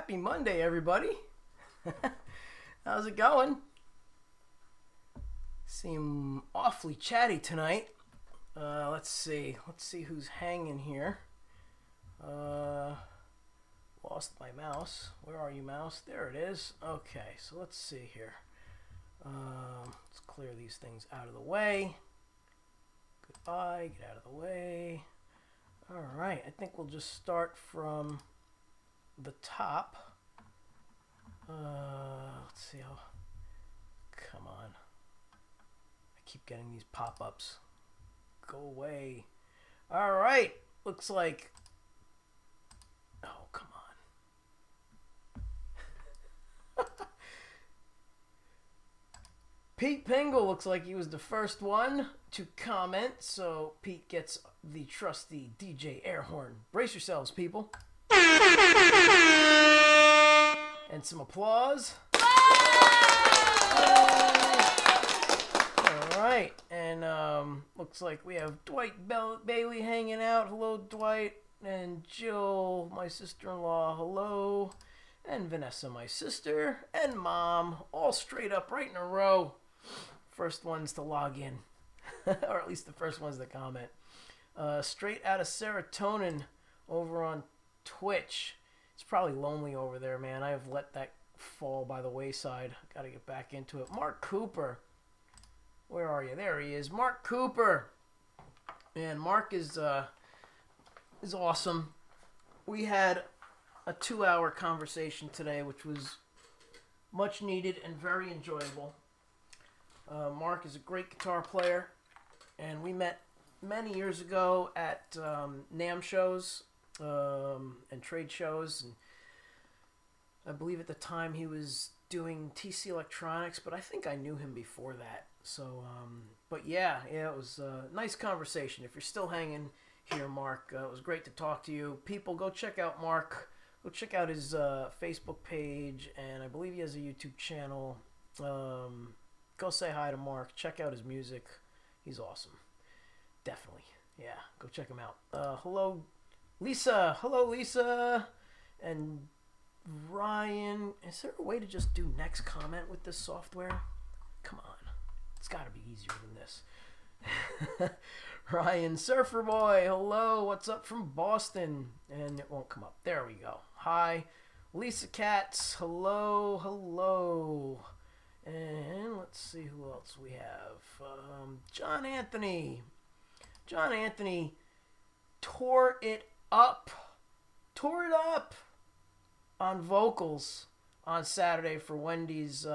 Happy Monday, everybody. How's it going? Seem awfully chatty tonight. Let's see who's hanging here. Lost my mouse. Where are you, mouse? There it is. Okay, so let's see here. Let's clear these things out of the way. Goodbye, get out of the way. Alright, I think we'll just start from the top. Let's see how... Come on. I keep getting these pop-ups. Go away. Alright, looks like... Oh, come on. Pete Pingle looks like he was the first one to comment, so Pete gets the trusty DJ air horn. Brace yourselves, people. And some applause. Alright, and looks like we have Dwight Bailey hanging out. Hello, Dwight. And Jill, my sister-in-law, hello. And Vanessa, my sister. And Mom, all straight up right in a row. First ones to log in. Or at least the first ones to comment. Straight out of Serotonin over on Twitch. It's probably lonely over there, man. I have let that fall by the wayside. Got to get back into it. Mark Cooper. Where are you? There he is. Mark Cooper. Man, Mark is awesome. We had a 2-hour conversation today, which was much needed and very enjoyable. Mark is a great guitar player, and we met many years ago at NAMM shows and trade shows, and I believe at the time he was doing TC Electronics, but I think I knew him before that. So, but yeah, it was a nice conversation. If you're still hanging here, Mark, it was great to talk to you. People, go check out Mark. Go check out his Facebook page, and I believe he has a YouTube channel. Go say hi to Mark. Check out his music. He's awesome. Definitely. Yeah, go check him out. Hello, Lisa. Hello, Lisa. And Ryan. Is there a way to just do next comment with this software? Come on. It's got to be easier than this. Ryan, Surfer Boy. Hello. What's up from Boston? And it won't come up. There we go. Hi. Lisa Katz. Hello. Hello. And let's see who else we have. John Anthony. John Anthony tore it up. Tore it up on vocals on Saturday for Wendy's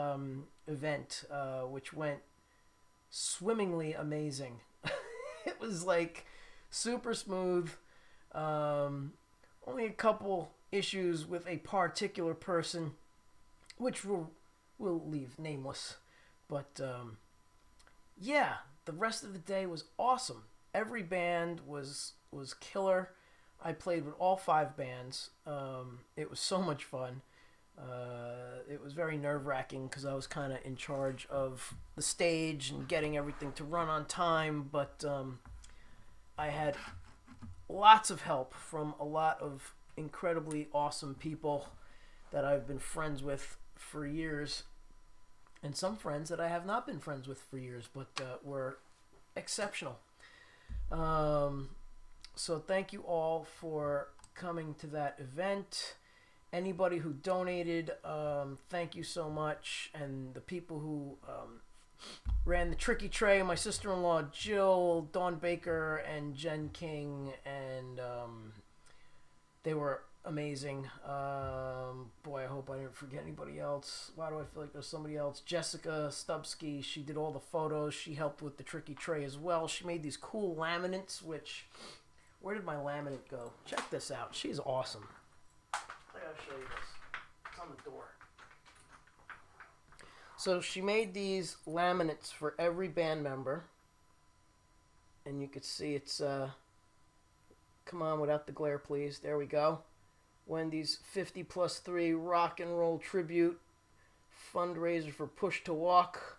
event, which went swimmingly amazing. It was like super smooth. Only a couple issues with a particular person, which we'll leave nameless. But yeah, the rest of the day was awesome. Every band was killer. I played with all 5 bands. It was so much fun. It was very nerve-wracking because I was kind of in charge of the stage and getting everything to run on time. But I had lots of help from a lot of incredibly awesome people that I've been friends with for years, and some friends that I have not been friends with for years, but were exceptional. So thank you all for coming to that event. Anybody who donated, thank you so much. And the people who ran the Tricky Tray, my sister-in-law Jill, Dawn Baker, and Jen King, and they were amazing. Boy, I hope I didn't forget anybody else. Why do I feel like there's somebody else? Jessica Stubsky, she did all the photos. She helped with the Tricky Tray as well. She made these cool laminates, which... Where did my laminate go? Check this out. She's awesome. I gotta show you this. It's on the door. So she made these laminates for every band member. And you could see it's... Come on, without the glare, please. There we go. Wendy's 50+3 rock and roll tribute fundraiser for Push to Walk.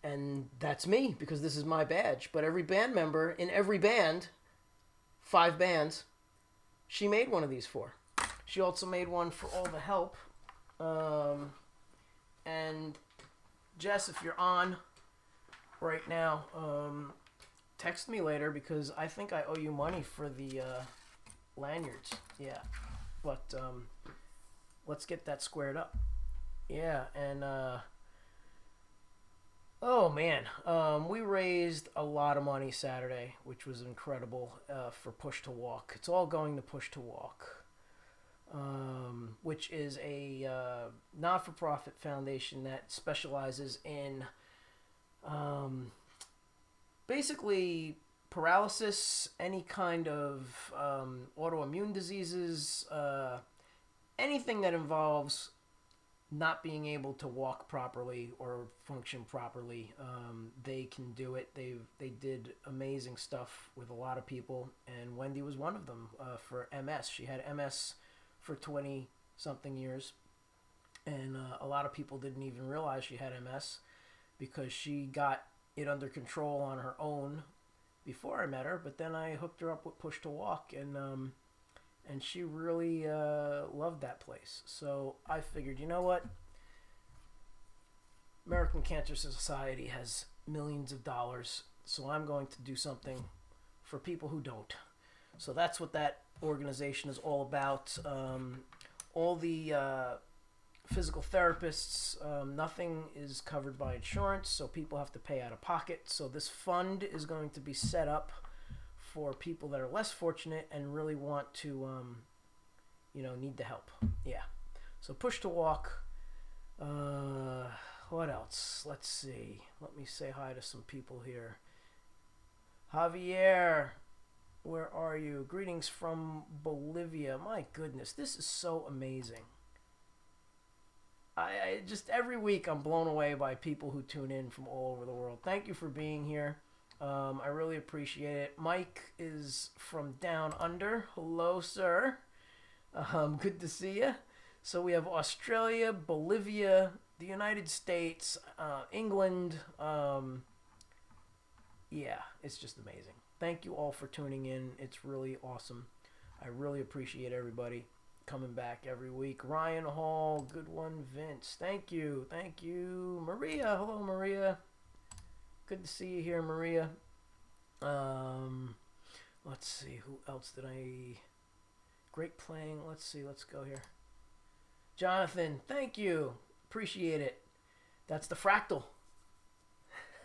And that's me, because this is my badge. But every band member in every band, 5 bands, she made one of these for. She also made one for all the help. And Jess, if you're on right now, text me later because I think I owe you money for the lanyards. Yeah, but let's get that squared up. Yeah, and oh man, we raised a lot of money Saturday, which was incredible for Push to Walk. It's all going to Push to Walk, which is a not-for-profit foundation that specializes in basically paralysis, any kind of autoimmune diseases, anything that involves not being able to walk properly or function properly. They can do it. They did amazing stuff with a lot of people, and Wendy was one of them for MS. She had MS for 20 something years, and a lot of people didn't even realize she had MS because she got it under control on her own before I met her. But then I hooked her up with Push to Walk, and she really loved that place. So I figured, you know what? American Cancer Society has millions of dollars, so I'm going to do something for people who don't. So that's what that organization is all about. All the physical therapists, nothing is covered by insurance, so people have to pay out of pocket. So this fund is going to be set up for people that are less fortunate and really want to, need the help. Yeah. So Push to Walk. What else? Let's see. Let me say hi to some people here. Javier, where are you? Greetings from Bolivia. My goodness, this is so amazing. I just every week I'm blown away by people who tune in from all over the world. Thank you for being here. I really appreciate it. Mike is from down under. Hello, sir. Good to see you. So we have Australia, Bolivia, the United States, England. Yeah, it's just amazing. Thank you all for tuning in. It's really awesome. I really appreciate everybody coming back every week. Ryan Hall, good one. Vince, thank you. Thank you. Maria, hello, Maria. Good to see you here, Maria. Let's see, who else did I... Great playing. Let's see, let's go here. Jonathan, thank you. Appreciate it. That's the fractal.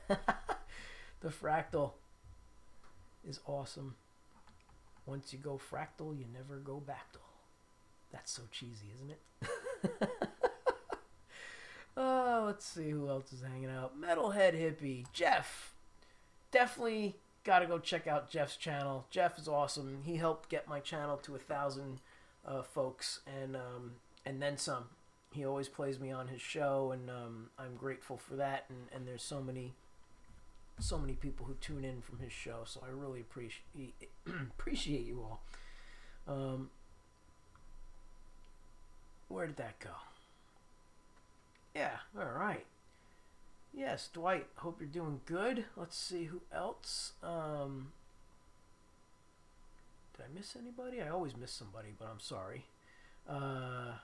The fractal is awesome. Once you go fractal, you never go backtal. That's so cheesy, isn't it? Oh, let's see who else is hanging out. Metalhead Hippie. Jeff. Definitely got to go check out Jeff's channel. Jeff is awesome. He helped get my channel to 1,000 folks and then some. He always plays me on his show, and I'm grateful for that. And there's so many people who tune in from his show, so I really appreciate you all. Where did that go? Yeah, all right. Yes, Dwight, hope you're doing good. Let's see who else. Did I miss anybody? I always miss somebody, but I'm sorry. Trying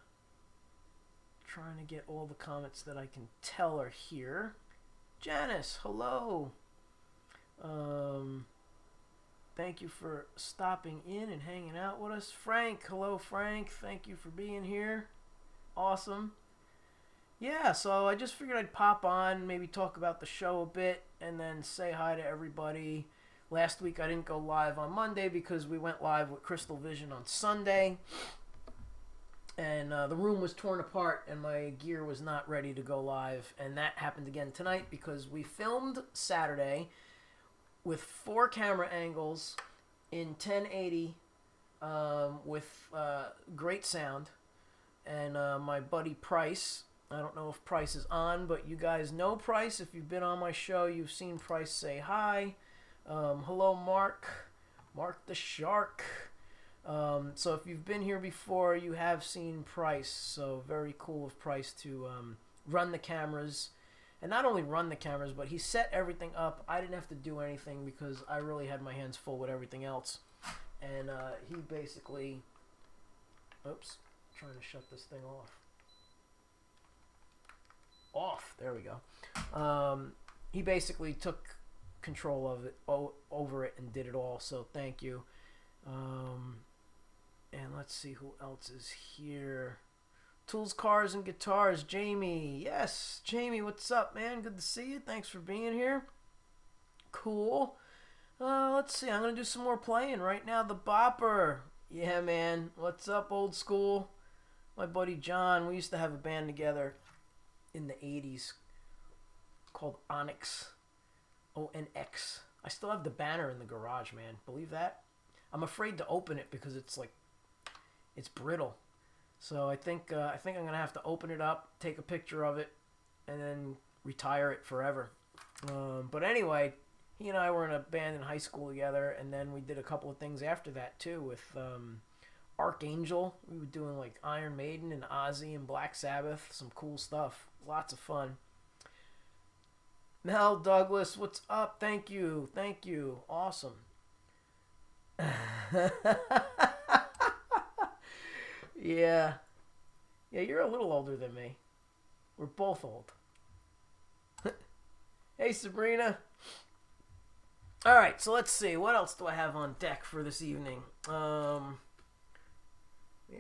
to get all the comments that I can tell are here. Janice, hello. Thank you for stopping in and hanging out with us. Frank, hello, Frank. Thank you for being here. Awesome. Yeah, so I just figured I'd pop on, maybe talk about the show a bit, and then say hi to everybody. Last week I didn't go live on Monday because we went live with Crystal Vision on Sunday. And the room was torn apart and my gear was not ready to go live. And that happened again tonight because we filmed Saturday with 4 camera angles in 1080 with great sound. And my buddy Price... I don't know if Price is on, but you guys know Price. If you've been on my show, you've seen Price say hi. Hello, Mark. Mark the Shark. So if you've been here before, you have seen Price. So very cool of Price to run the cameras. And not only run the cameras, but he set everything up. I didn't have to do anything because I really had my hands full with everything else. And he basically... Oops. trying to shut this thing off. There we go. He basically took control of it, over it, and did it all. So thank you. And let's see who else is here. Tools, Cars, and Guitars. Jamie. Yes, Jamie. What's up, man? Good to see you. Thanks for being here. Cool. Let's see. I'm gonna do some more playing right now. The Bopper. Yeah, man. What's up, old school? My buddy John. We used to have a band together in the 80s called Onyx. ONX. I still have the banner in the garage, man. Believe that? I'm afraid to open it because it's brittle. So I think I'm gonna have to open it up, take a picture of it, and then retire it forever. But anyway, he and I were in a band in high school together, and then we did a couple of things after that too with Archangel. We were doing like Iron Maiden and Ozzy and Black Sabbath. Some cool stuff. Lots of fun. Mel Douglas, what's up? Thank you. Awesome. Yeah, you're a little older than me. We're both old. Hey, Sabrina. All right, so let's see. What else do I have on deck for this evening? Maybe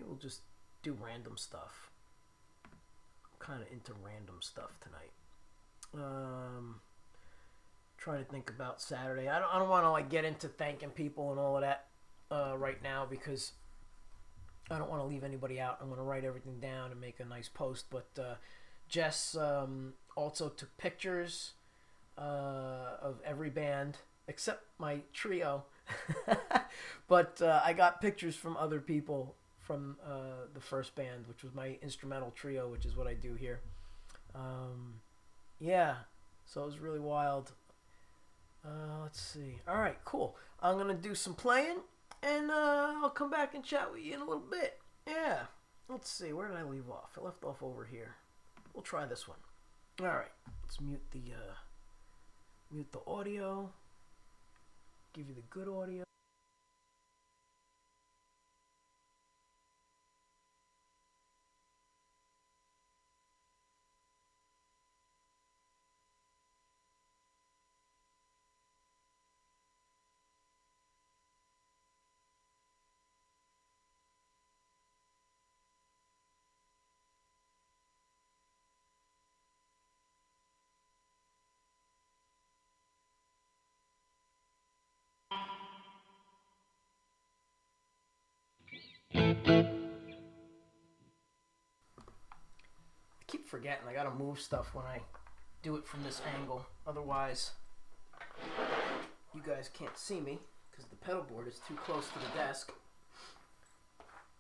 we'll just do random stuff. I'm kind of into random stuff tonight. Trying to think about Saturday. I don't want to like get into thanking people and all of that right now because I don't want to leave anybody out. I'm going to write everything down and make a nice post. But Jess also took pictures of every band except my trio. But I got pictures from other people from the first band, which was my instrumental trio, which is what I do here. Yeah, so it was really wild. Let's see. All right, cool. I'm going to do some playing, and I'll come back and chat with you in a little bit. Yeah. Let's see. Where did I leave off? I left off over here. We'll try this one. All right. Let's mute the audio. Give you the good audio. I keep forgetting I gotta move stuff when I do it from this angle. Otherwise, you guys can't see me because the pedal board is too close to the desk.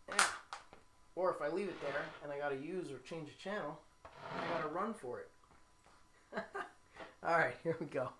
Yeah. Or if I leave it there and I gotta use or change a channel, I gotta run for it. Alright, here we go.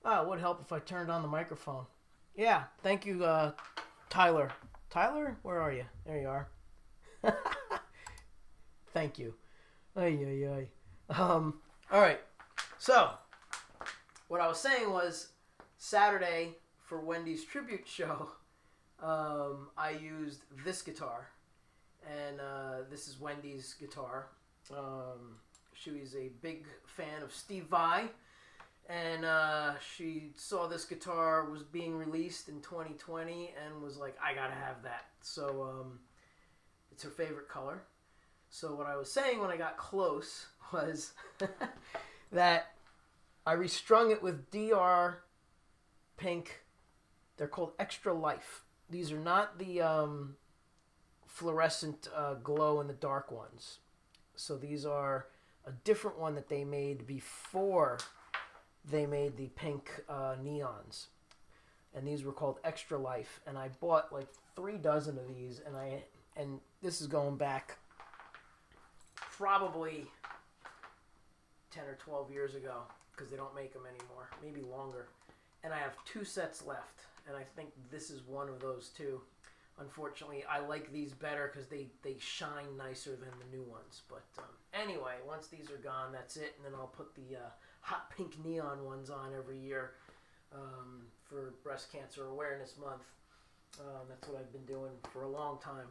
Oh, it would help if I turned on the microphone. Yeah, thank you, Tyler. Tyler, where are you? There you are. Thank you. Ay, ay, ay. All right. So, what I was saying was Saturday for Wendy's tribute show, I used this guitar. And this is Wendy's guitar. She was a big fan of Steve Vai. And she saw this guitar was being released in 2020 and was like, I gotta have that. So it's her favorite color. So what I was saying when I got close was that I restrung it with DR Pink. They're called Extra Life. These are not the fluorescent glow in the dark ones. So these are a different one that they made before they made the pink neons. And these were called Extra Life. And I bought like 3 dozen of these, and this is going back probably 10 or 12 years ago, because they don't make them anymore, maybe longer. And I have 2 sets left, and I think this is one of those 2. Unfortunately, I like these better because they shine nicer than the new ones. But anyway, once these are gone, that's it. And then I'll put the hot pink neon ones on every year for Breast Cancer Awareness Month. That's what I've been doing for a long time.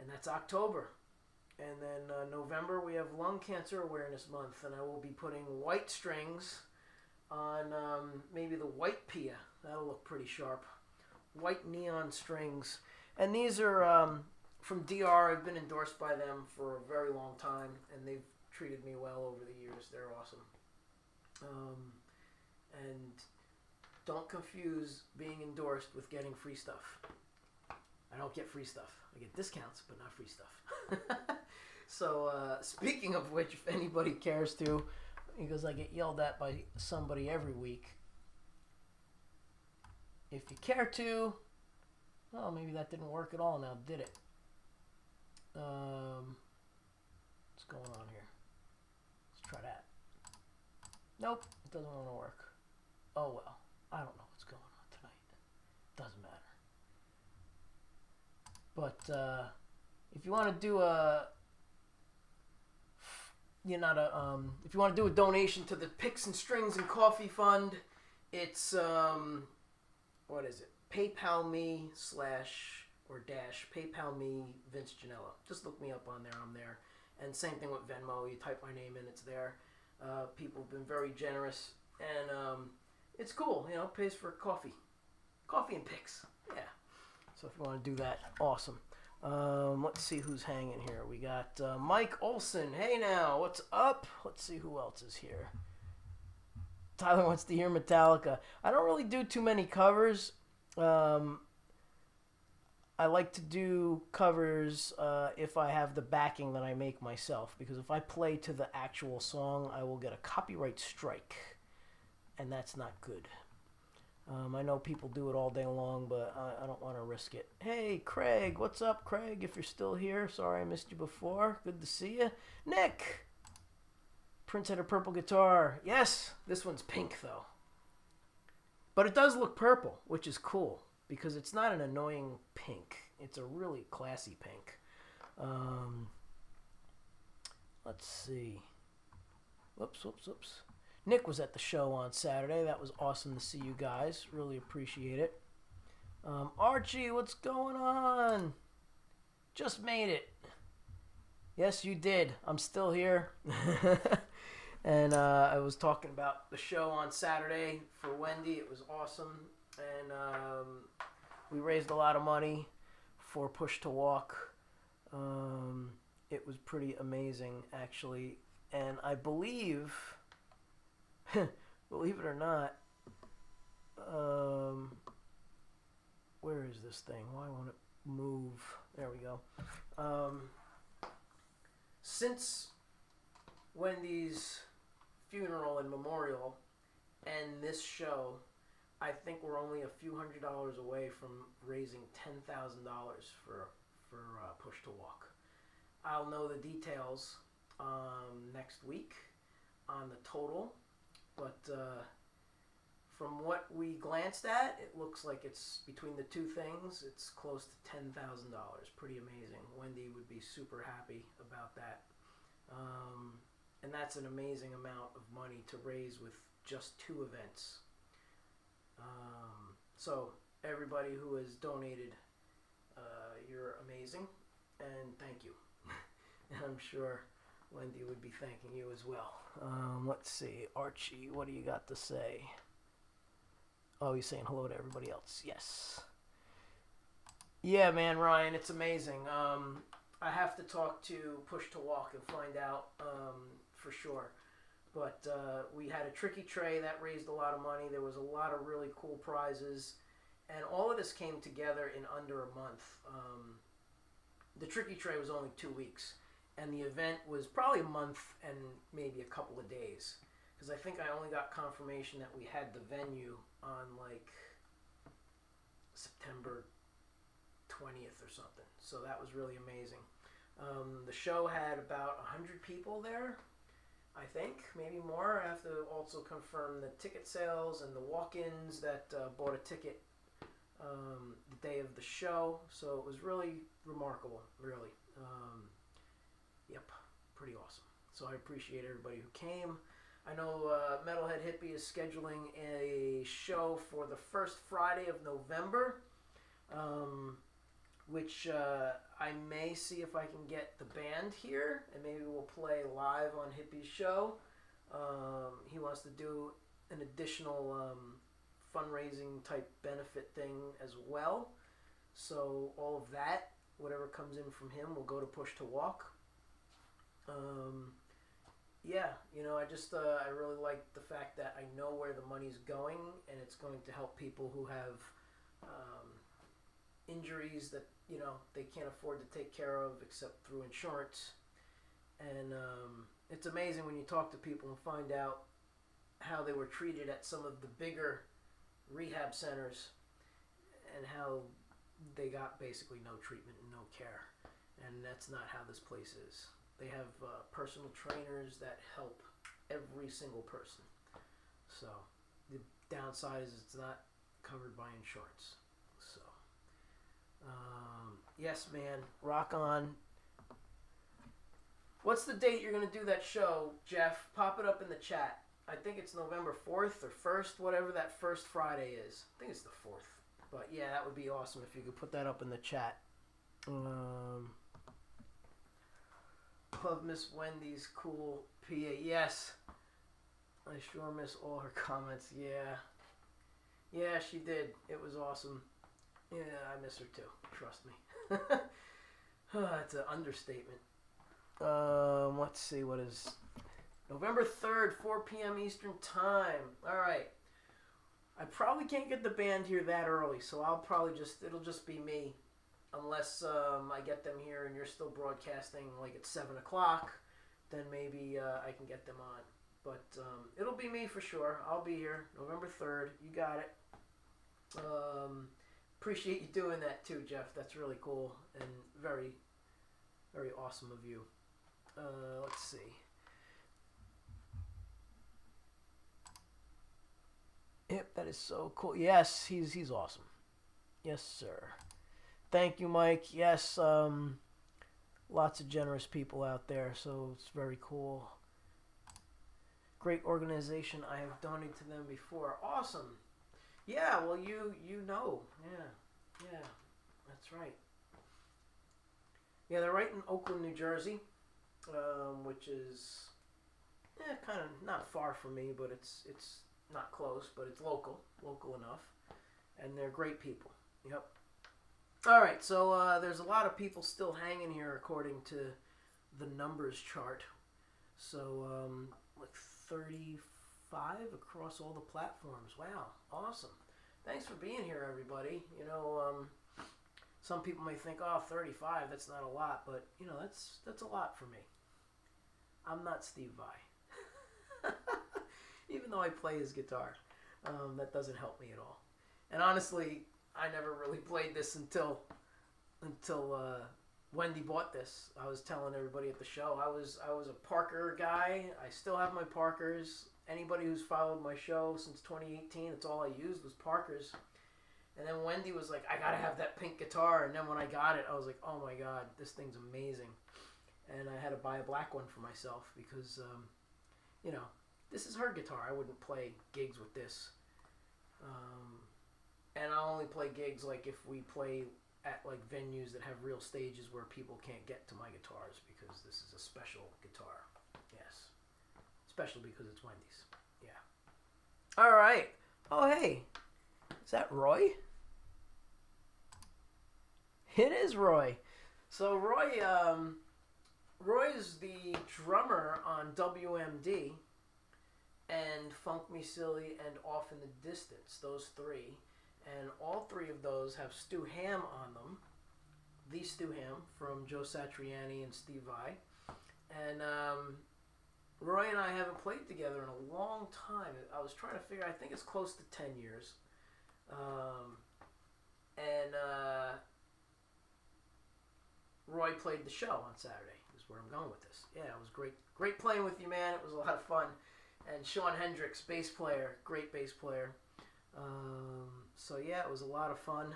And that's October. And then November, we have Lung Cancer Awareness Month. And I will be putting white strings on maybe the white Pia. That'll look pretty sharp. White neon strings. And these are from DR. I've been endorsed by them for a very long time, and they've treated me well over the years. They're awesome. And don't confuse being endorsed with getting free stuff. I don't get free stuff. I get discounts, but not free stuff. So, speaking of which, if anybody cares to, because I get yelled at by somebody every week, if you care to, oh, maybe that didn't work at all now, did it? What's going on here? Let's try that. Nope, it doesn't want to work. Oh well, I don't know what's going on tonight. Doesn't matter. But if you want to do if you want to do a donation to the Picks and Strings and Coffee Fund, it's what is it? PayPal me / PayPal me Vince Janella. Just look me up on there. I'm there. And same thing with Venmo. You type my name in, it's there. People have been very generous, and it's cool. You know, pays for coffee and picks. Yeah. So if you want to do that, awesome. Let's see who's hanging here. We got Mike Olson. Hey now, what's up? Let's see who else is here. Tyler wants to hear Metallica. I don't really do too many covers. I like to do covers if I have the backing that I make myself, because if I play to the actual song, I will get a copyright strike, and that's not good. I know people do it all day long, but I don't want to risk it. Hey, Craig. What's up, Craig? If you're still here. Sorry I missed you before. Good to see you. Nick. Prince had a purple guitar. Yes, this one's pink, though. But it does look purple, which is cool, because it's not an annoying pink. It's a really classy pink. Let's see. Whoops. Nick was at the show on Saturday. That was awesome to see you guys. Really appreciate it. Archie, what's going on? Just made it. Yes, you did. I'm still here. And I was talking about the show on Saturday for Wendy. It was awesome. And we raised a lot of money for Push to Walk. It was pretty amazing, actually. And I believe, believe it or not, where is this thing? Why won't it move? There we go. Since Wendy's funeral and memorial and this show, I think we're only a few $100s away from raising $10,000 for Push to Walk. I'll know the details next week on the total, but from what we glanced at, it looks like it's between the two things, it's close to $10,000. Pretty amazing. Wendy would be super happy about that. And that's an amazing amount of money to raise with just 2 events. So everybody who has donated, you're amazing, and thank you. And I'm sure Wendy would be thanking you as well. Let's see, Archie, what do you got to say? Oh, he's saying hello to everybody else. Yes. Yeah, man, Ryan, it's amazing. I have to talk to Push to Walk and find out for sure. But we had a tricky tray that raised a lot of money. There was a lot of really cool prizes. And all of this came together in under a month. The tricky tray was only 2 weeks. And the event was probably a month and maybe a couple of days. Because I think I only got confirmation that we had the venue on like September 20th or something. So that was really amazing. The show had about 100 people there, I think, maybe more. I have to also confirm the ticket sales and the walk-ins that bought a ticket the day of the show. So it was really remarkable, really. Yep, pretty awesome. So I appreciate everybody who came. I know Metalhead Hippie is scheduling a show for the first Friday of November, which I may see if I can get the band here, and maybe we'll play live on Hippie's show. He wants to do an additional fundraising type benefit thing as well. So all of that, whatever comes in from him, will go to Push to Walk. Yeah, you know, I really like the fact that I know where the money's going, and it's going to help people who have injuries that, you know, they can't afford to take care of except through insurance. And it's amazing when you talk to people and find out how they were treated at some of the bigger rehab centers and how they got basically no treatment and no care. And that's not how this place is. They have personal trainers that help every single person. So the downside is it's not covered by insurance. So yes, man, rock on. What's the date you're going to do that show, Jeff? Pop it up in the chat. I think it's November 4th or 1st, whatever that first Friday is. I think it's the 4th. But yeah, that would be awesome if you could put that up in the chat. Love Miss Wendy's cool PA. Yes. I sure miss all her comments. Yeah. Yeah, she did. It was awesome. Yeah, I miss her too. Trust me. It's an understatement. Let's see, what is November 3rd, 4 p.m. Eastern Time. Alright. I probably can't get the band here that early, so I'll probably it'll just be me. Unless I get them here and you're still broadcasting like at 7 o'clock, then maybe I can get them on. But it'll be me for sure. I'll be here November 3rd. You got it. Appreciate you doing that too, Jeff. That's really cool and very, very awesome of you. Let's see. Yep, that is so cool. Yes, he's awesome. Yes, sir. Thank you, Mike. Yes, lots of generous people out there, so it's very cool. Great organization. I have donated to them before. Awesome. Yeah, well, you know. Yeah, that's right. Yeah, they're right in Oakland, New Jersey, which is kind of not far from me, but it's not close, but it's local enough, and they're great people. Yep. All right, so there's a lot of people still hanging here according to the numbers chart. So like 35 across all the platforms. Wow, awesome. Thanks for being here, everybody. You know, some people may think, oh, 35, that's not a lot, but you know, that's a lot for me. I'm not Steve Vai. Even though I play his guitar, that doesn't help me at all. And honestly, I never really played this until Wendy bought this. I was telling everybody at the show I was a Parker guy. I still have my Parkers, Anybody who's followed my show since 2018, it's all I used was Parker's. And then Wendy was like, I gotta have that pink guitar. And then when I got it, I was like, oh my god, this thing's amazing. And I had to buy a black one for myself because, you know, this is her guitar. I wouldn't play gigs with this. And I'll only play gigs like if we play at like venues that have real stages where people can't get to my guitars because this is a special guitar. Yes. Special because it's Wendy's. Yeah. All right. Oh, hey. Is that Roy? It is Roy. So Roy is the drummer on WMD and Funk Me Silly and Off in the Distance, those three. And all three of those have Stu Hamm on them. The Stu Hamm from Joe Satriani and Steve Vai. And Roy and I haven't played together in a long time. I was trying to figure, I think it's close to 10 years. Roy played the show on Saturday, is where I'm going with this. Yeah, it was great. Great playing with you, man. It was a lot of fun. And Sean Hendricks, bass player, great bass player. So yeah, it was a lot of fun.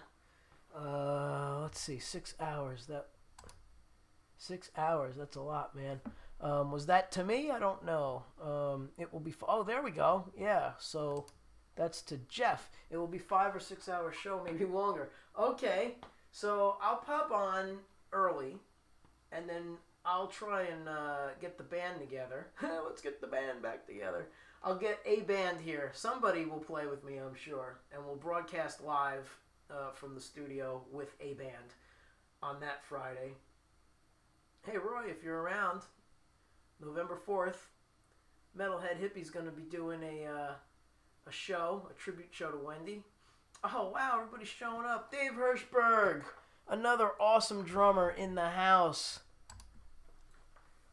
Let's see, 6 hours. 6 hours, that's a lot, man. Was that to me? I don't know. It will be, oh, there we go. Yeah, so that's to Jeff. It will be 5 or 6 hour show, maybe longer. Okay, so I'll pop on early, and then I'll try and get the band together. Let's get the band back together. I'll get a band here. Somebody will play with me, I'm sure, and we'll broadcast live from the studio with a band on that Friday. Hey, Roy, if you're around, November 4th, Metalhead Hippie's going to be doing a show, a tribute show to Wendy. Oh, wow, everybody's showing up. Dave Hirschberg, another awesome drummer in the house.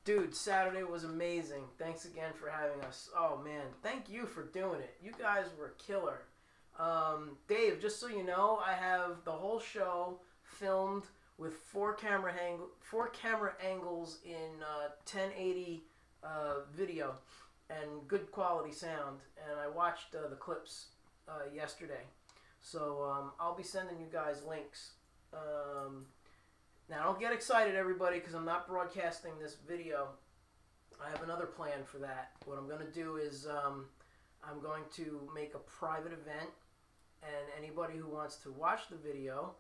Dude, Saturday was amazing. Thanks again for having us. Oh, man, thank you for doing it. You guys were killer. Dave, just so you know, I have the whole show filmed with four camera angles in 1080 video and good quality sound. And I watched the clips yesterday. So I'll be sending you guys links. Now, don't get excited, everybody, because I'm not broadcasting this video. I have another plan for that. What I'm going to do is I'm going to make a private event, and anybody who wants to watch the video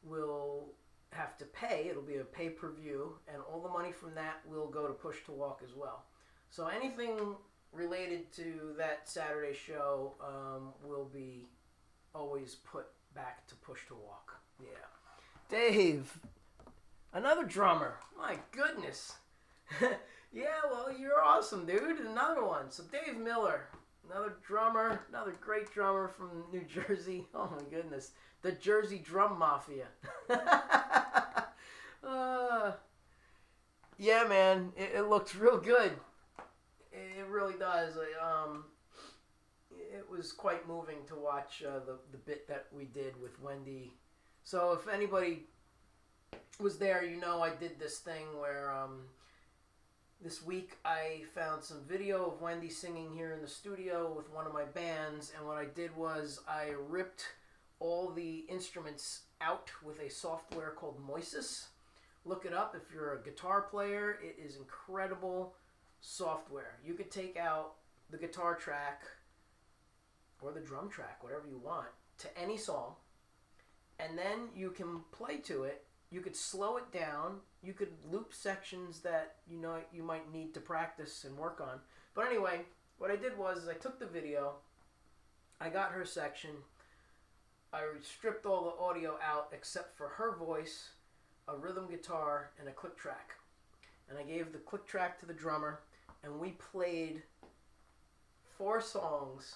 will have to pay. It'll be a pay-per-view, and all the money from that will go to Push to Walk as well. So anything related to that Saturday show will be always put back to Push to Walk. Yeah. Dave, another drummer. My goodness. Yeah, well, you're awesome, dude. Another one. So Dave Miller, another drummer, another great drummer from New Jersey. Oh, my goodness. The Jersey Drum Mafia. Yeah, man. It looks real good. It really does. It was quite moving to watch the bit that we did with Wendy. So if anybody was there, you know I did this thing where this week I found some video of Wendy singing here in the studio with one of my bands, and what I did was I ripped all the instruments out with a software called Moises. Look it up if you're a guitar player. It is incredible software. You could take out the guitar track or the drum track, whatever you want, to any song, and then you can play to it. You could slow it down. You could loop sections that you know you might need to practice and work on. But anyway, what I did was I took the video, I got her section, I stripped all the audio out except for her voice, a rhythm guitar, and a click track. And I gave the click track to the drummer, and we played 4 songs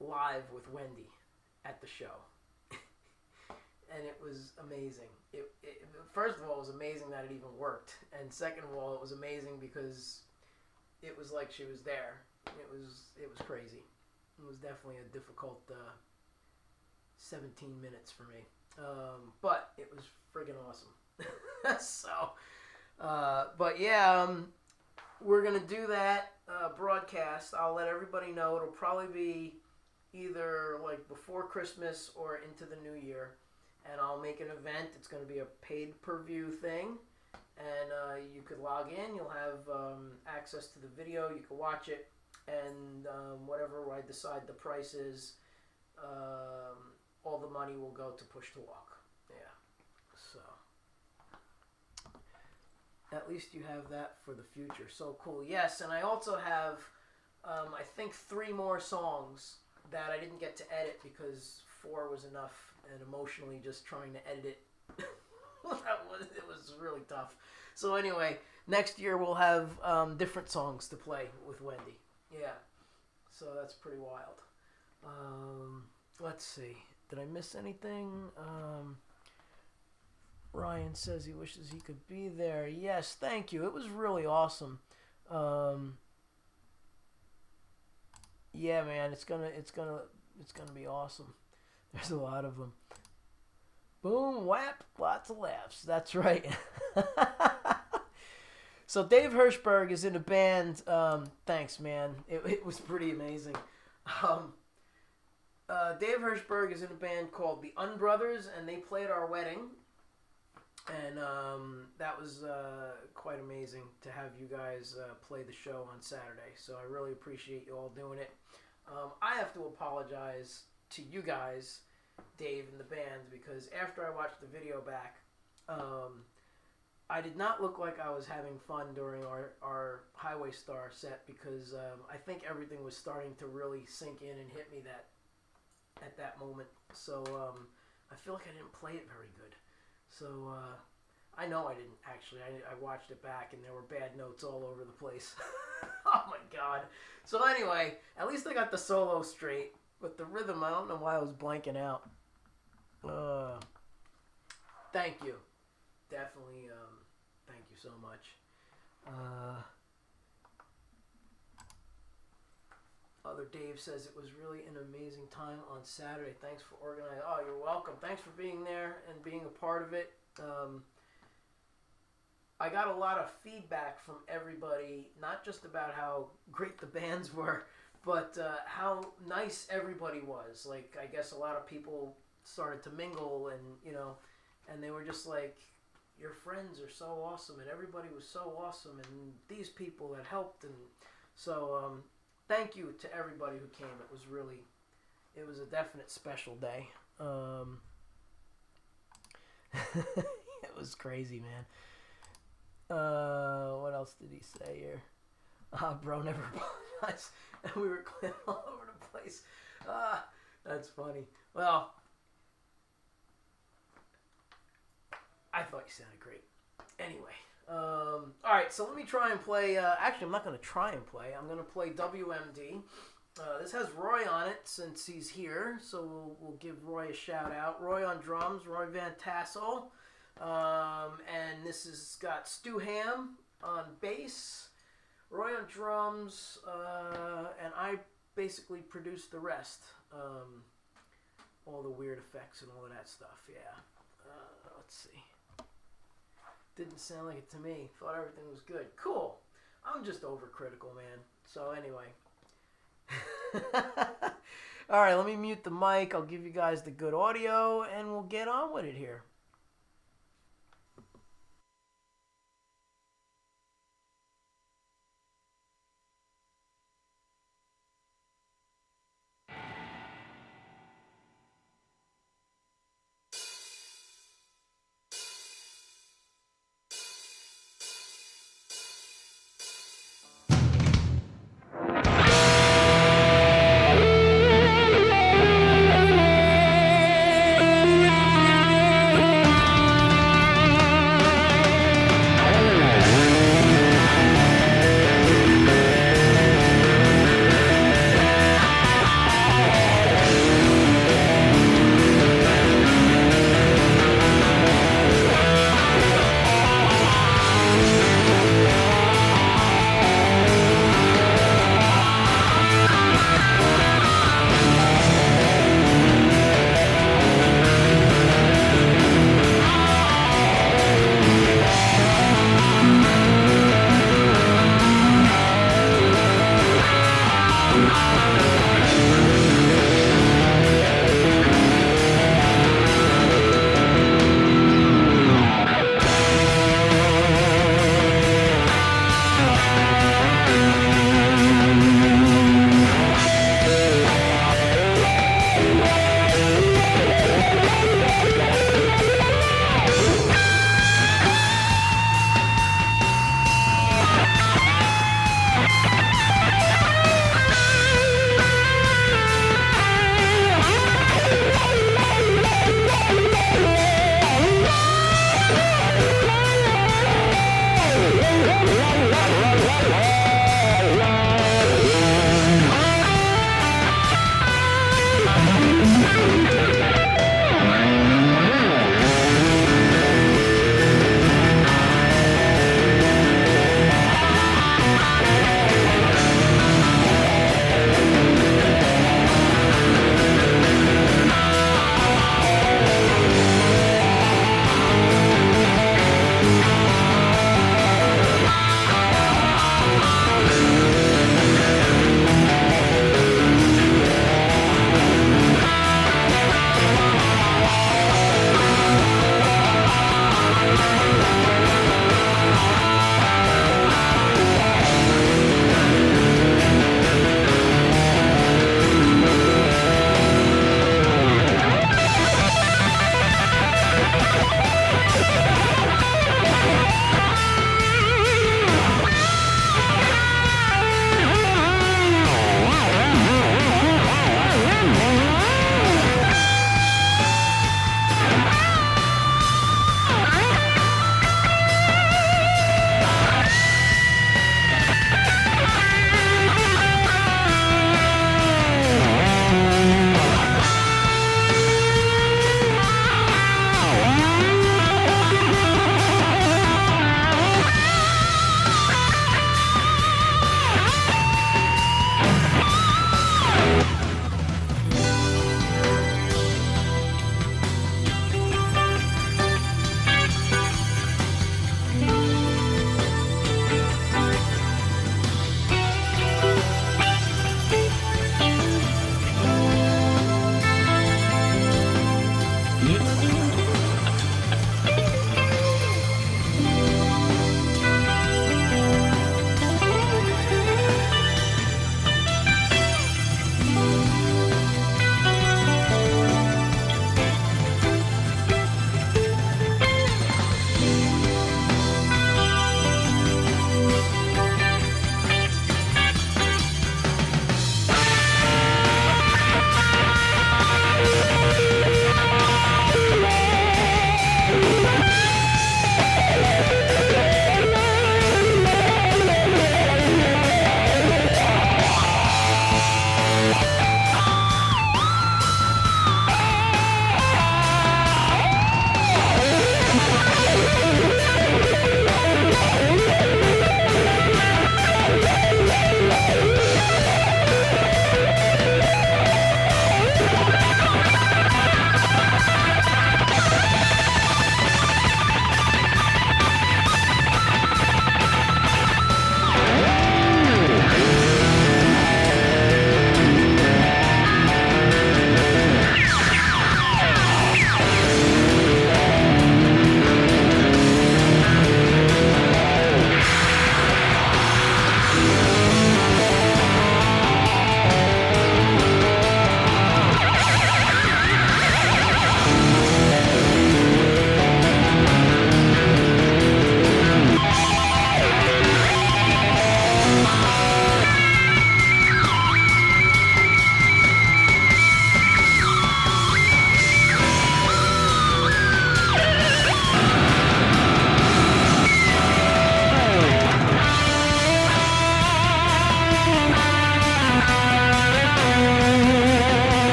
live with Wendy at the show. And it was amazing. First of all, it was amazing that it even worked. And second of all, it was amazing because it was like she was there. It was crazy. It was definitely a difficult 17 minutes for me. But it was friggin' awesome. So, but yeah, we're going to do that. broadcast, I'll let everybody know. It'll probably be either like before Christmas or into the new year. And I'll make an event. It's going to be a paid per view thing. And you could log in. You'll have access to the video. You can watch it. And whatever I decide the price is, all the money will go to Push to Walk. Yeah. So at least you have that for the future. So cool. Yes, and I also have, I think, 3 more songs that I didn't get to edit because 4 was enough, and emotionally just trying to edit it, it was really tough. So anyway, next year we'll have different songs to play with Wendy. Yeah, so that's pretty wild. Let's see. Did I miss anything? Ryan says he wishes he could be there. Yes, thank you. It was really awesome. Yeah, man, it's gonna be awesome. There's a lot of them. Boom, whap, lots of laughs. That's right. So Dave Hirschberg is in a band. Thanks, man. It was pretty amazing. Dave Hirschberg is in a band called the Unbrothers, and they played our wedding. And that was quite amazing to have you guys play the show on Saturday. So I really appreciate you all doing it. I have to apologize to you guys, Dave and the band, because after I watched the video back, I did not look like I was having fun during our Highway Star set because I think everything was starting to really sink in and hit me at that moment. So I feel like I didn't play it very good. So I know I didn't actually. I watched it back and there were bad notes all over the place. Oh my god. So anyway, at least I got the solo straight. But the rhythm, I don't know why I was blanking out. Thank you. Definitely, thank you so much. Other Dave says it was really an amazing time on Saturday. Thanks for organizing. Oh, you're welcome. Thanks for being there and being a part of it. I got a lot of feedback from everybody, not just about how great the bands were, but how nice everybody was. Like, I guess a lot of people started to mingle and, and they were just like, your friends are so awesome and everybody was so awesome and these people that helped. And so thank you to everybody who came. It was a definite special day. It was crazy, man. What else did he say here? Bro, never apologize. And we were cleaning all over the place. That's funny. Well, I thought you sounded great. Anyway, all right, so let me try and play. Actually, I'm not going to try and play. I'm going to play WMD. This has Roy on it since he's here, so we'll give Roy a shout out. Roy on drums, Roy Van Tassel. And this has got Stu Ham on bass, Roy on drums, and I basically produced the rest. All the weird effects and all of that stuff, yeah. Let's see. Didn't sound like it to me. Thought everything was good. Cool. I'm just overcritical, man. So anyway. Alright, let me mute the mic. I'll give you guys the good audio, and we'll get on with it here.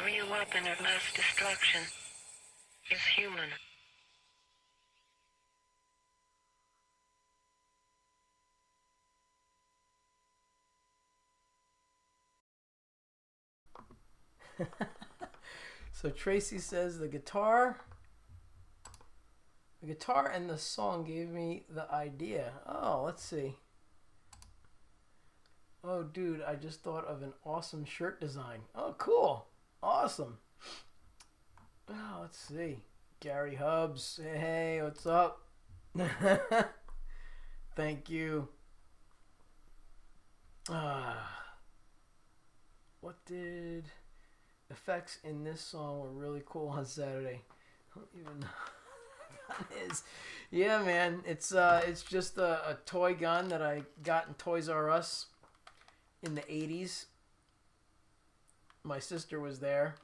real weapon of mass destruction is human. So Tracy says the guitar and the song gave me the idea. Oh, let's see. Oh, dude, I just thought of an awesome shirt design. Oh, cool. Awesome. Oh, let's see. Gary Hubs. Hey, what's up? Thank you. What did... Effects in this song were really cool on Saturday. I don't even know what that is. Yeah, man. It's just a toy gun that I got in Toys R Us in the 80s. My sister was there,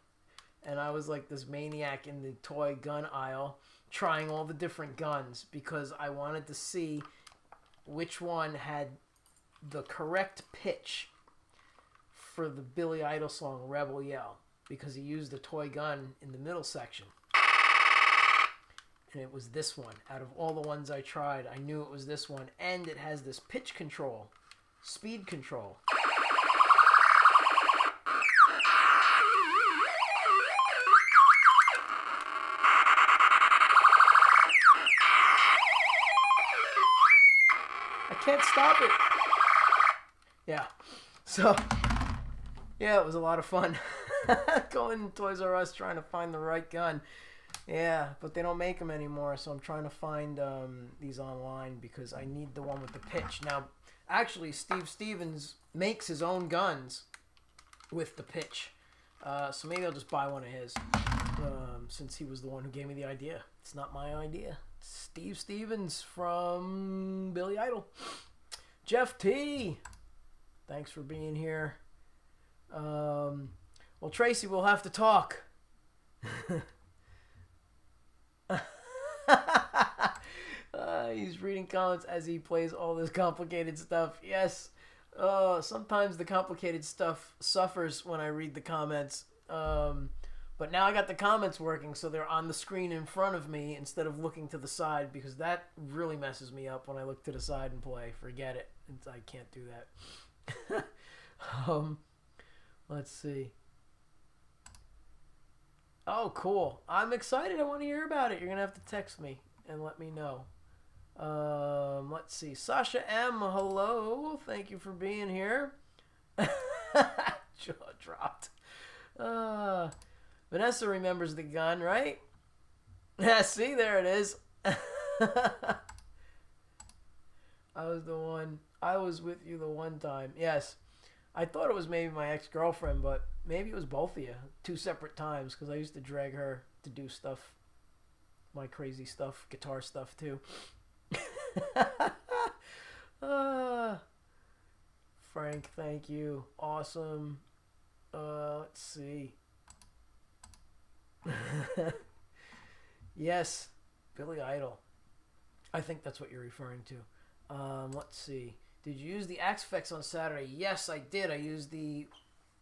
and I was like this maniac in the toy gun aisle trying all the different guns because I wanted to see which one had the correct pitch for the Billy Idol song Rebel Yell, because he used a toy gun in the middle section. And it was this one. Out of all the ones I tried, I knew it was this one. And it has this pitch control, speed control. I can't stop it. Yeah. So, yeah, it was a lot of fun. Going to Toys R Us trying to find the right gun. Yeah, but they don't make them anymore, so I'm trying to find these online because I need the one with the pitch. Now, actually, Steve Stevens makes his own guns with the pitch. So maybe I'll just buy one of his since he was the one who gave me the idea. It's not my idea. It's Steve Stevens from Billy Idol. Jeff T. Thanks for being here. Well, Tracy, we'll have to talk. He's reading comments as he plays all this complicated stuff. Yes. Sometimes the complicated stuff suffers when I read the comments. But now I got the comments working, so they're on the screen in front of me instead of looking to the side, because that really messes me up when I look to the side and play. Forget it. I can't do that. Let's see. Oh, cool. I'm excited. I want to hear about it. You're going to have to text me and let me know. Let's see. Sasha M, hello. Thank you for being here. Jaw dropped. Vanessa remembers the gun, right? Yeah, see, there it is. I was the one. I was with you the one time. Yes. I thought it was maybe my ex-girlfriend, but maybe it was both of you. 2 separate times, because I used to drag her to do stuff. My crazy stuff. Guitar stuff, too. Frank, thank you. Awesome. Let's see. Yes. Billy Idol. I think that's what you're referring to. Let's see. Did you use the Axe Effects on Saturday? Yes, I did. I used the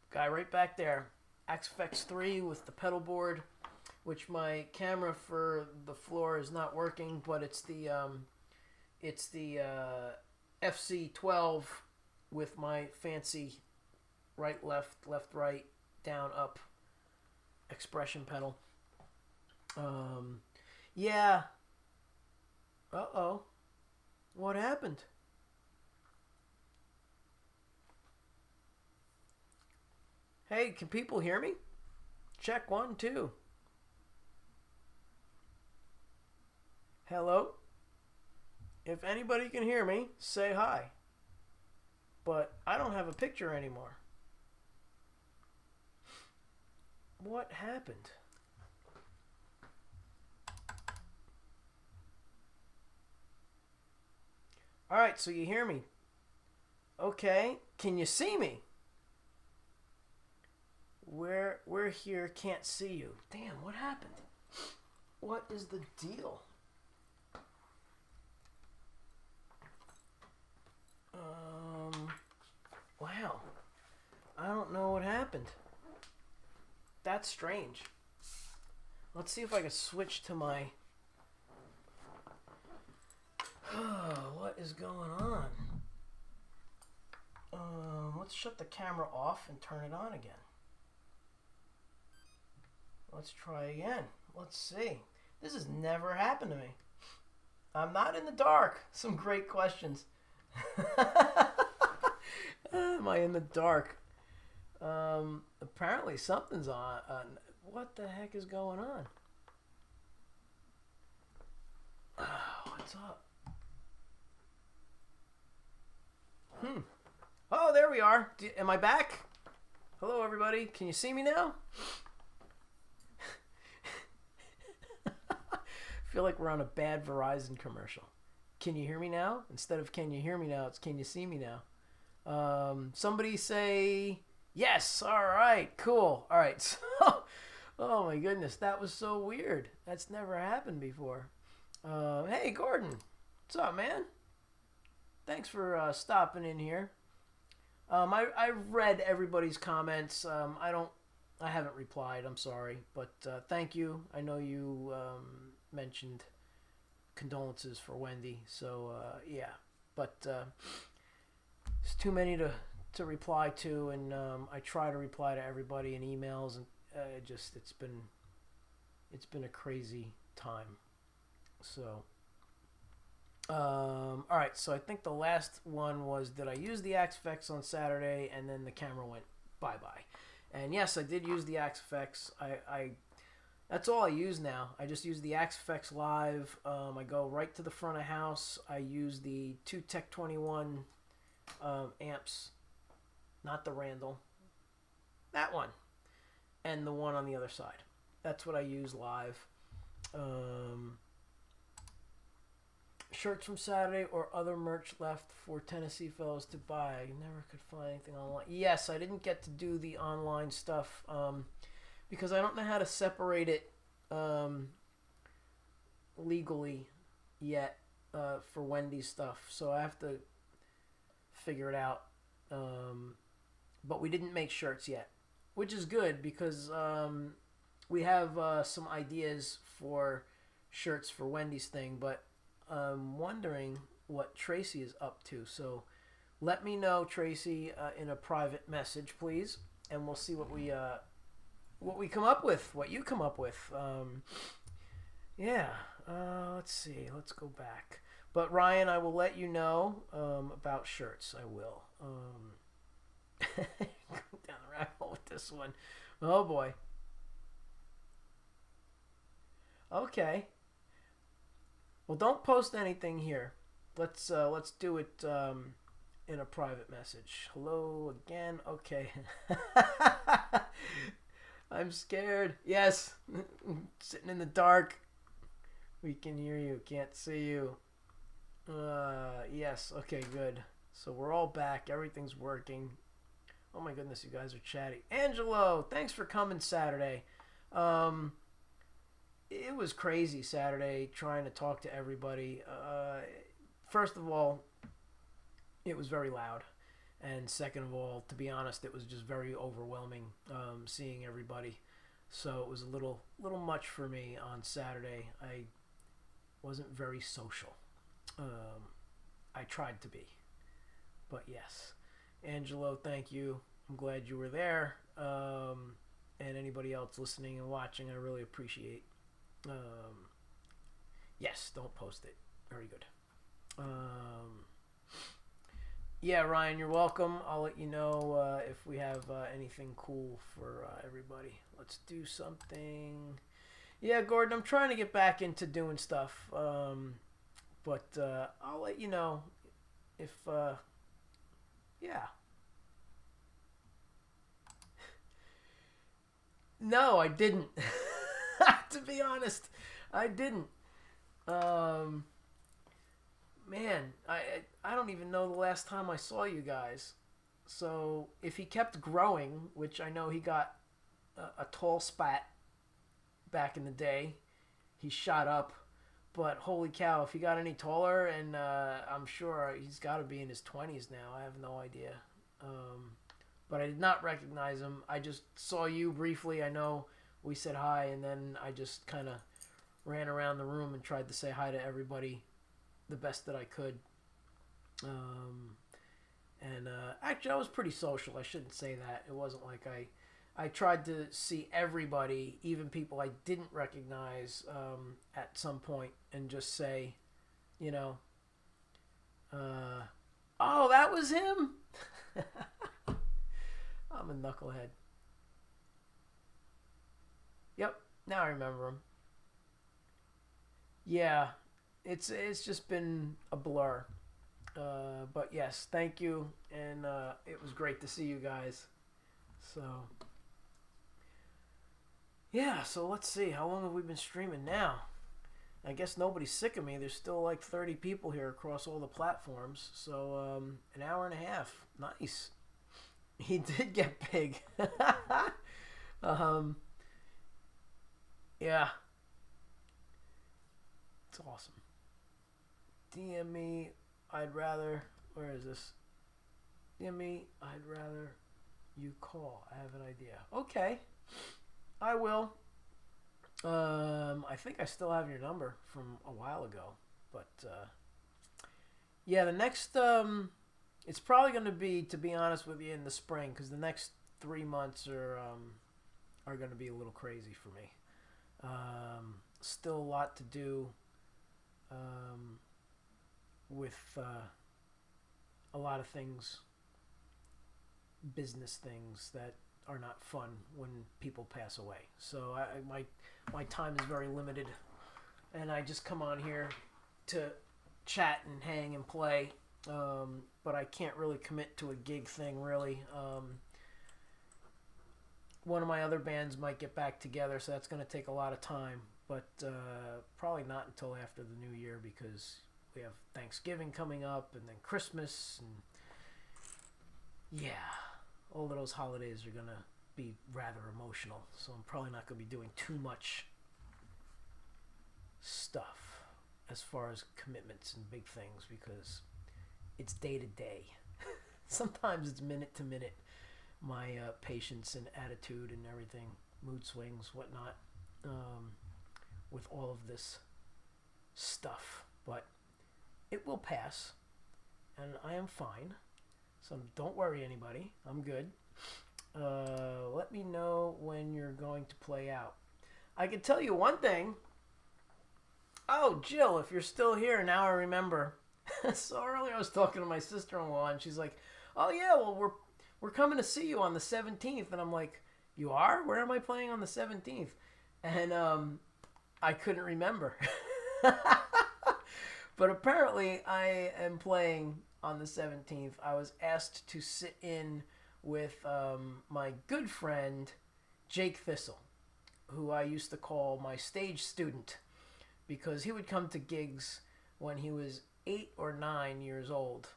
guy right back there. Axe Effects 3 with the pedal board, which my camera for the floor is not working, but it's the FC12 with my fancy right, left, left, right, down, up expression pedal. Yeah. Uh-oh. What happened? Hey, can people hear me? Check 1, 2. Hello? If anybody can hear me, say hi. But I don't have a picture anymore. What happened? Alright, so you hear me. Okay, can you see me? We're here, can't see you. Damn, what happened? What is the deal? Wow. I don't know what happened. That's strange. Let's see if I can switch to my... what is going on? Let's shut the camera off and turn it on again. Let's try again. Let's see. This has never happened to me. I'm not in the dark. Some great questions. Am I in the dark? Apparently something's on. What the heck is going on? What's up? Oh, there we are. Am I back? Hello, everybody. Can you see me now? I feel like we're on a bad Verizon commercial. Can you hear me now? Instead of can you hear me now, it's can you see me now? Somebody say yes. All right, cool. All right. So, oh my goodness, that was so weird. That's never happened before. Hey, Gordon. What's up, man? Thanks for stopping in here. I read everybody's comments. I haven't replied. I'm sorry, but thank you. I know you mentioned condolences for Wendy, so yeah. But it's too many to reply to, and I try to reply to everybody in emails, and it's been a crazy time. So. All right, so I think the last one was, did I use the Axe FX on Saturday, and then the camera went bye-bye. And yes, I did use the Axe FX. I that's all I use now. I just use the Axe FX Live. I go right to the front of house. I use the two Tech 21 amps, not the Randall, that one, and the one on the other side. That's what I use live. Shirts from Saturday or other merch left for Tennessee fellows to buy. I never could find anything online. Yes, I didn't get to do the online stuff because I don't know how to separate it legally yet for Wendy's stuff. So I have to figure it out. But we didn't make shirts yet, which is good because we have some ideas for shirts for Wendy's thing, but I'm wondering what Tracy is up to. So let me know, Tracy, in a private message, please, and we'll see what we come up with, what you come up with. Yeah. Let's see. Let's go back. But Ryan, I will let you know about shirts. I will. Go down the rabbit hole with this one. Oh boy. Okay. Well, don't post anything here. Let's do it in a private message. Hello again. Okay. I'm scared. Yes. Sitting in the dark. We can hear you. Can't see you. Yes. Okay, good. So we're all back. Everything's working. Oh my goodness, you guys are chatty. Angelo, thanks for coming Saturday. It was crazy Saturday trying to talk to everybody. First of all, it was very loud. And second of all, to be honest, it was just very overwhelming seeing everybody. So it was a little much for me on Saturday. I wasn't very social. I tried to be. But yes. Angelo, thank you. I'm glad you were there. And anybody else listening and watching, I really appreciate. Yes, don't post it. Very good. Yeah, Ryan, you're welcome. I'll let you know if we have anything cool for everybody. Let's do something. Yeah, Gordon, I'm trying to get back into doing stuff. But I'll let you know if, yeah. No, I didn't. To be honest, I didn't. Man, I don't even know the last time I saw you guys. So if he kept growing, which I know he got a tall spat back in the day, he shot up. But holy cow, if he got any taller, and I'm sure he's got to be in his 20s now. I have no idea. but I did not recognize him. I just saw you briefly. I know we said hi, and then I just kind of ran around the room and tried to say hi to everybody the best that I could. Actually, I was pretty social. I shouldn't say that. It wasn't like I tried to see everybody, even people I didn't recognize, at some point, and just say, you know, oh, that was him. I'm a knucklehead. Yep, now I remember him. Yeah, it's just been a blur. But yes, thank you, and it was great to see you guys. So, yeah, so let's see. How long have we been streaming now? I guess nobody's sick of me. There's still like 30 people here across all the platforms. So, an hour and a half. Nice. He did get big. Yeah. It's awesome. DM me. I'd rather. Where is this? DM me. I'd rather you call. I have an idea. Okay. I will. I think I still have your number from a while ago, but yeah, the next it's probably going to be, to be honest with you, in the spring, because the next 3 months are going to be a little crazy for me. Still a lot to do with a lot of things, business things that are not fun when people pass away. So my time is very limited, and I just come on here to chat and hang and play, but I can't really commit to a gig thing, really. One of my other bands might get back together, so that's going to take a lot of time, but probably not until after the new year, because we have Thanksgiving coming up, and then Christmas, and yeah, all of those holidays are going to be rather emotional, so I'm probably not going to be doing too much stuff as far as commitments and big things, because it's day to day. Sometimes it's minute to minute, my patience and attitude and everything, mood swings, whatnot, with all of this stuff. But it will pass, and I am fine. So don't worry, anybody. I'm good. Let me know when you're going to play out. I can tell you one thing. Oh, Jill, if you're still here, now I remember. So earlier I was talking to my sister-in-law, and she's like, oh, yeah, well, we're coming to see you on the 17th. And I'm like, you are? Where am I playing on the 17th? And I couldn't remember. But apparently I am playing on the 17th. I was asked to sit in with my good friend Jake Thistle, who I used to call my stage student, because he would come to gigs when he was 8 or 9 years old,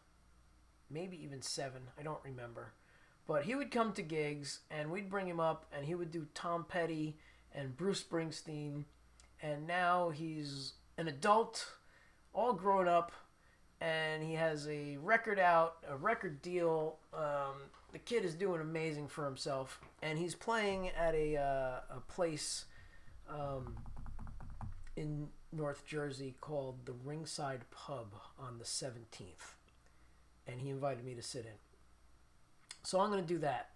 maybe even 7, I don't remember. But he would come to gigs, and we'd bring him up, and he would do Tom Petty and Bruce Springsteen, and now he's an adult, all grown up, and he has a record out, a record deal. The kid is doing amazing for himself, and he's playing at a place in North Jersey called the Ringside Pub on the 17th, and he invited me to sit in. So I'm going to do that.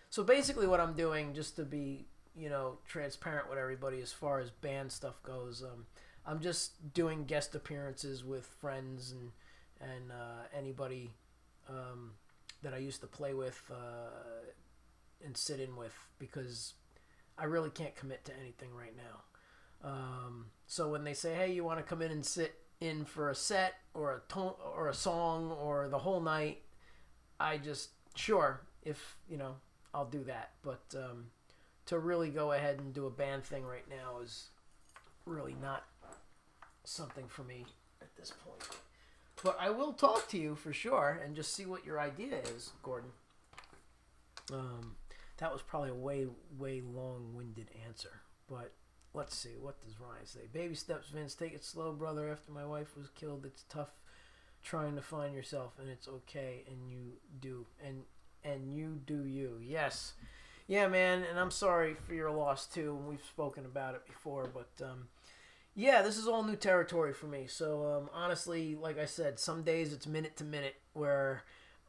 So basically what I'm doing, just to be, transparent with everybody as far as band stuff goes, I'm just doing guest appearances with friends and anybody that I used to play with and sit in with, because I really can't commit to anything right now. So when they say, hey, you want to come in and sit in for a set or a song or the whole night, I just, sure, if, I'll do that. But to really go ahead and do a band thing right now is really not something for me at this point. But I will talk to you for sure and just see what your idea is, Gordon. That was probably a way, way long-winded answer. But let's see. What does Ryan say? Baby steps, Vince. Take it slow, brother. After my wife was killed, it's tough trying to find yourself, and it's okay, and you do. and you do you. Yes. Yeah, man, and I'm sorry for your loss too. And we've spoken about it before, but yeah, this is all new territory for me. So honestly, like I said, some days it's minute to minute where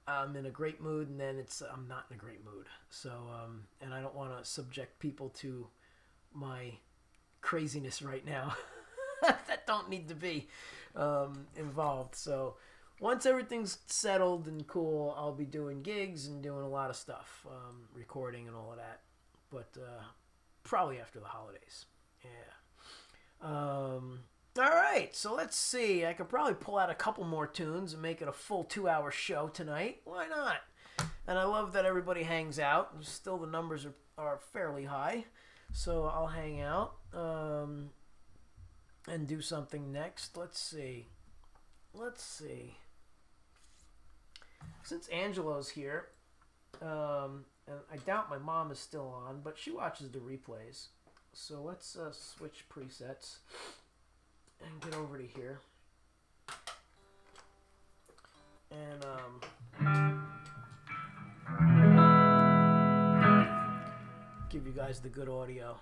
I'm in a great mood, and then I'm not in a great mood. So and I don't want to subject people to my craziness right now that don't need to be involved. So once everything's settled and cool, I'll be doing gigs and doing a lot of stuff, recording and all of that. But probably after the holidays. Yeah. All right, so let's see. I could probably pull out a couple more tunes and make it a full 2-hour show tonight. Why not? And I love that everybody hangs out. Still, the numbers are fairly high. So I'll hang out and do something next. Let's see. Since Angelo's here, and I doubt my mom is still on, but she watches the replays. So let's switch presets and get over to here. And give you guys the good audio.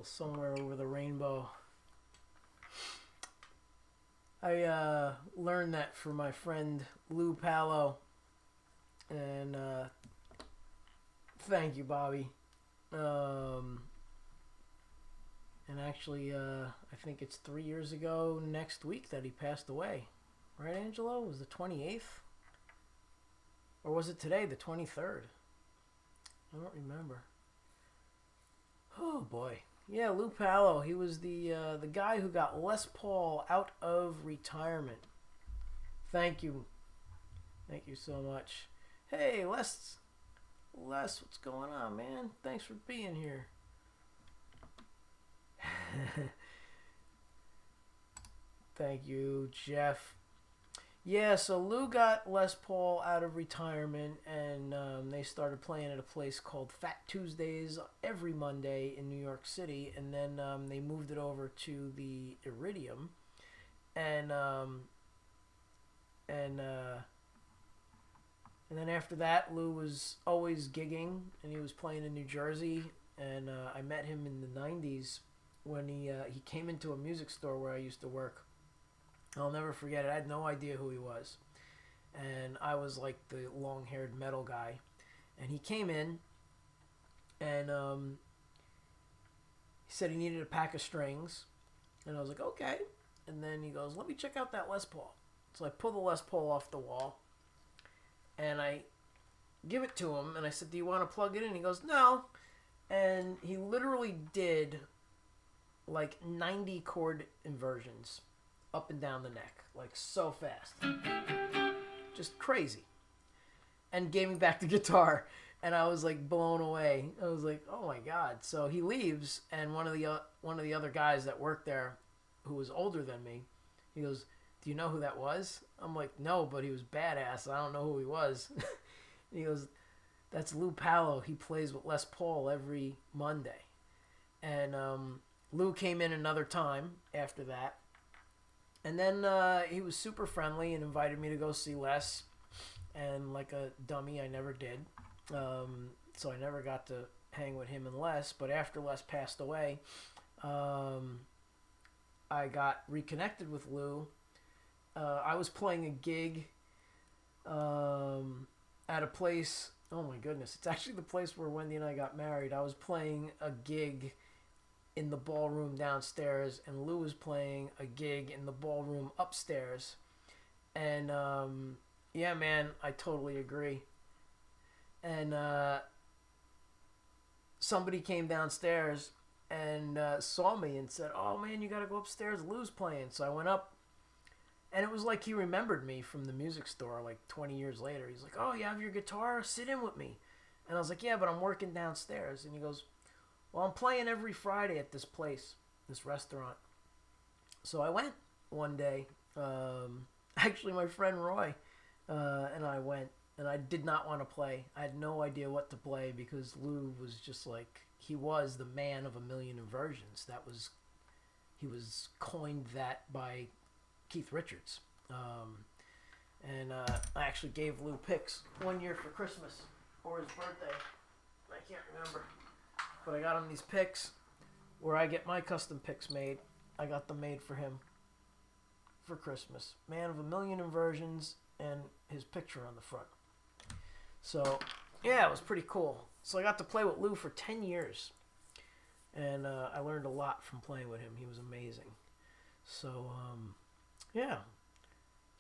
little Somewhere Over the Rainbow. I learned that from my friend Lou Palo, and thank you, Bobby. And actually, I think it's 3 years ago next week that he passed away. Right, Angelo? Was the 28th? Or was it today, the 23rd? I don't remember. Oh, boy. Yeah, Lou Palo. He was the guy who got Les Paul out of retirement. Thank you. Thank you so much. Hey, Les, what's going on, man? Thanks for being here. Thank you, Jeff. Yeah, so Lou got Les Paul out of retirement, and they started playing at a place called Fat Tuesdays every Monday in New York City, and then they moved it over to the Iridium, and then after that, Lou was always gigging, and he was playing in New Jersey, and I met him in the 90s when he came into a music store where I used to work. I'll never forget it. I had no idea who he was. And I was like the long-haired metal guy. And he came in, and he said he needed a pack of strings. And I was like, okay. And then he goes, let me check out that Les Paul. So I pull the Les Paul off the wall, and I give it to him, and I said, do you want to plug it in? He goes, no. And he literally did like 90 chord inversions up and down the neck, like so fast. Just crazy. And gave me back the guitar, and I was like blown away. I was like, oh my God. So he leaves, and one of the other guys that worked there, who was older than me, he goes, do you know who that was? I'm like, no, but he was badass. I don't know who he was. And he goes, that's Lou Palo. He plays with Les Paul every Monday. And Lou came in another time after that. And then he was super friendly and invited me to go see Les. And like a dummy, I never did. So I never got to hang with him and Les. But after Les passed away, I got reconnected with Lou. I was playing a gig at a place. Oh my goodness. It's actually the place where Wendy and I got married. I was playing a gig in the ballroom downstairs, and Lou was playing a gig in the ballroom upstairs. And yeah, man, I totally agree. And somebody came downstairs and saw me and said, oh man, you gotta go upstairs, Lou's playing. So I went up, and it was like he remembered me from the music store like 20 years later. He's like, oh, you have your guitar? Sit in with me. And I was like, yeah, but I'm working downstairs. And he goes, well, I'm playing every Friday at this place, this restaurant. So I went one day. Actually, my friend Roy and I went, and I did not want to play. I had no idea what to play because Lou was just like, he was the man of a million inversions. He was coined that by Keith Richards. And I actually gave Lou picks one year for Christmas or his birthday. I can't remember. But I got him these picks where I get my custom picks made. I got them made for him for Christmas. Man of a million inversions and his picture on the front. So, yeah, it was pretty cool. So I got to play with Lou for 10 years. And I learned a lot from playing with him. He was amazing. So, yeah.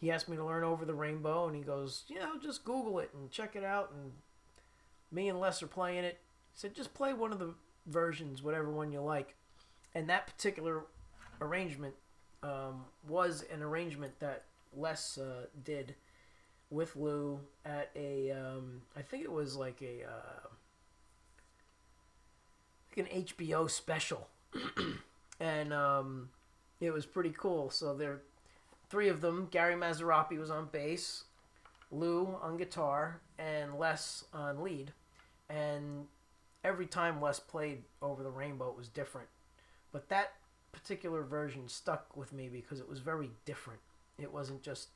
He asked me to learn Over the Rainbow, and he goes, just Google it and check it out. And me and Les are playing it. He said, just play one of the versions, whatever one you like. And that particular arrangement was an arrangement that Les did with Lou at a, I think it was like an HBO special. And it was pretty cool. So there, three of them. Gary Mazzaropi was on bass, Lou on guitar, and Les on lead. And every time Les played Over the Rainbow, it was different. But that particular version stuck with me because it was very different. It wasn't just,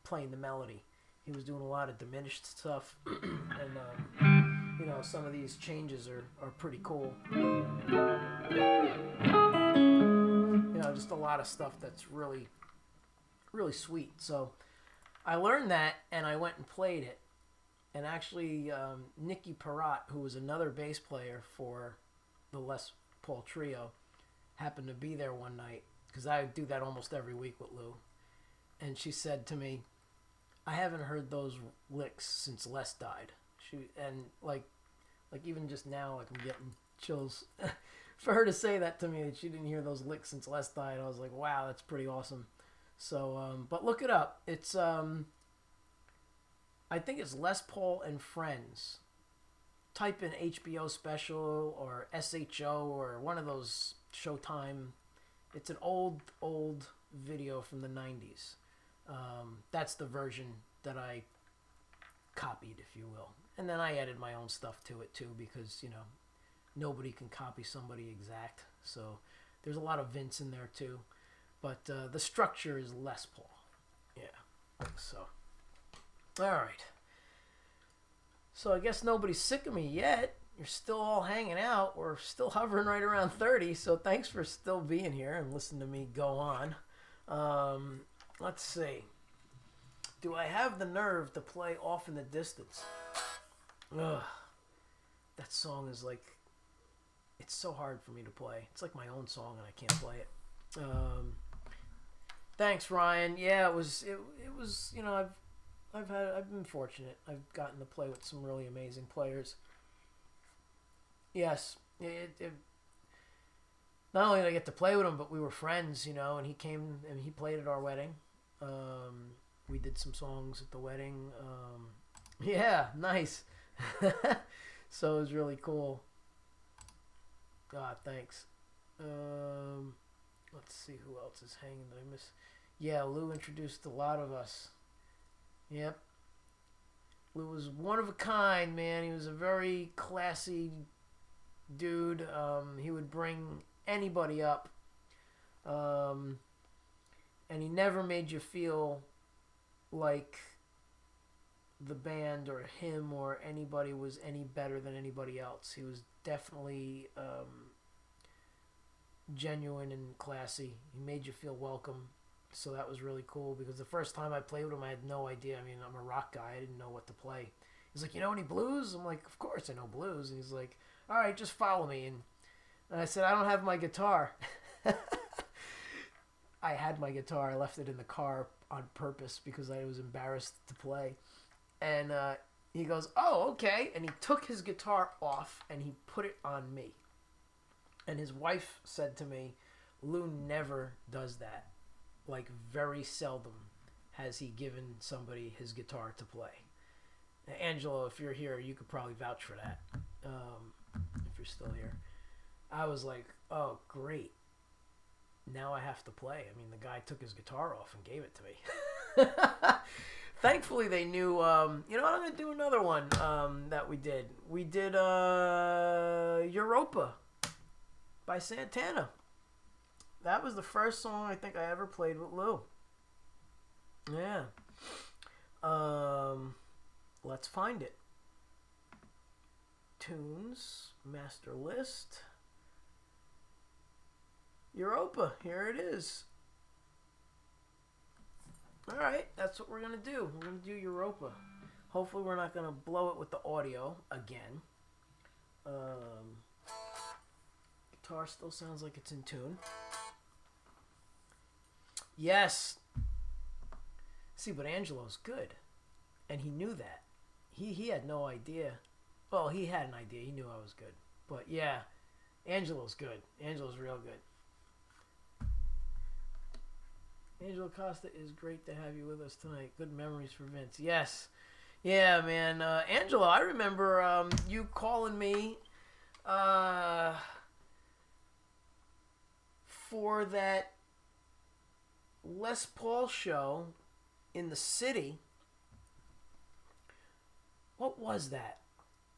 playing the melody. He was doing a lot of diminished stuff. And you know, some of these changes are pretty cool. You know, just a lot of stuff that's really, really sweet. So I learned that, and I went and played it. And actually, Nicky Perrott, who was another bass player for the Les Paul Trio, happened to be there one night, because I do that almost every week with Lou. And she said to me, I haven't heard those licks since Les died. Like even just now, like, I'm getting chills. For her to say that to me, that she didn't hear those licks since Les died, I was like, wow, that's pretty awesome. So, but look it up. It's, I think it's Les Paul and Friends. Type in HBO special or SHO or one of those Showtime. It's an old video from the 90s. That's the version that I copied, if you will. And then I added my own stuff to it too, because, you know, nobody can copy somebody exact. So there's a lot of Vince in there too. But the structure is Les Paul. Yeah. So, all right. So I guess nobody's sick of me yet. You're still all hanging out. We're still hovering right around 30. So thanks for still being here and listening to me go on. Let's see. Do I have the nerve to play Off in the Distance? Ugh. That song is like, it's so hard for me to play. It's like my own song and I can't play it. Thanks, Ryan. Yeah, it was, you know, I've been fortunate. I've gotten to play with some really amazing players. Yes, not only did I get to play with him, but we were friends, you know, and he came and he played at our wedding. We did some songs at the wedding. Yeah, nice. So it was really cool. God, thanks. Let's see who else is hanging that I miss. Yeah, Lou introduced a lot of us. Yep. Lou was one of a kind, man. He was a very classy dude. He would bring anybody up. And he never made you feel like the band or him or anybody was any better than anybody else. He was definitely genuine and classy. He made you feel welcome. So that was really cool, because the first time I played with him, I had no idea. I mean, I'm a rock guy. I didn't know what to play. He's like, you know any blues? I'm like, of course I know blues. And he's like, all right, just follow me. And I said, I don't have my guitar. I had my guitar. I left it in the car on purpose because I was embarrassed to play. And he goes, oh, okay. And he took his guitar off and he put it on me. And his wife said to me, Lou never does that. Like, very seldom has he given somebody his guitar to play. Now, Angelo, if you're here, you could probably vouch for that. If you're still here. I was like, oh, great. Now I have to play. I mean, the guy took his guitar off and gave it to me. Thankfully, they knew, you know what, I'm going to do another one that we did. We did Europa by Santana. That was the first song I think I ever played with Lou. Yeah. Let's find it. Tunes, master list. Europa, here it is. Alright, that's what we're going to do. We're going to do Europa. Hopefully we're not going to blow it with the audio again. Guitar still sounds like it's in tune. Yes. See, but Angelo's good. And he knew that. He had no idea. Well, he had an idea. He knew I was good. But yeah, Angelo's good. Angelo's real good. Angelo Costa, is great to have you with us tonight. Good memories for Vince. Yes. Yeah, man. Angelo, I remember you calling me for that Les Paul show in the city. What was that?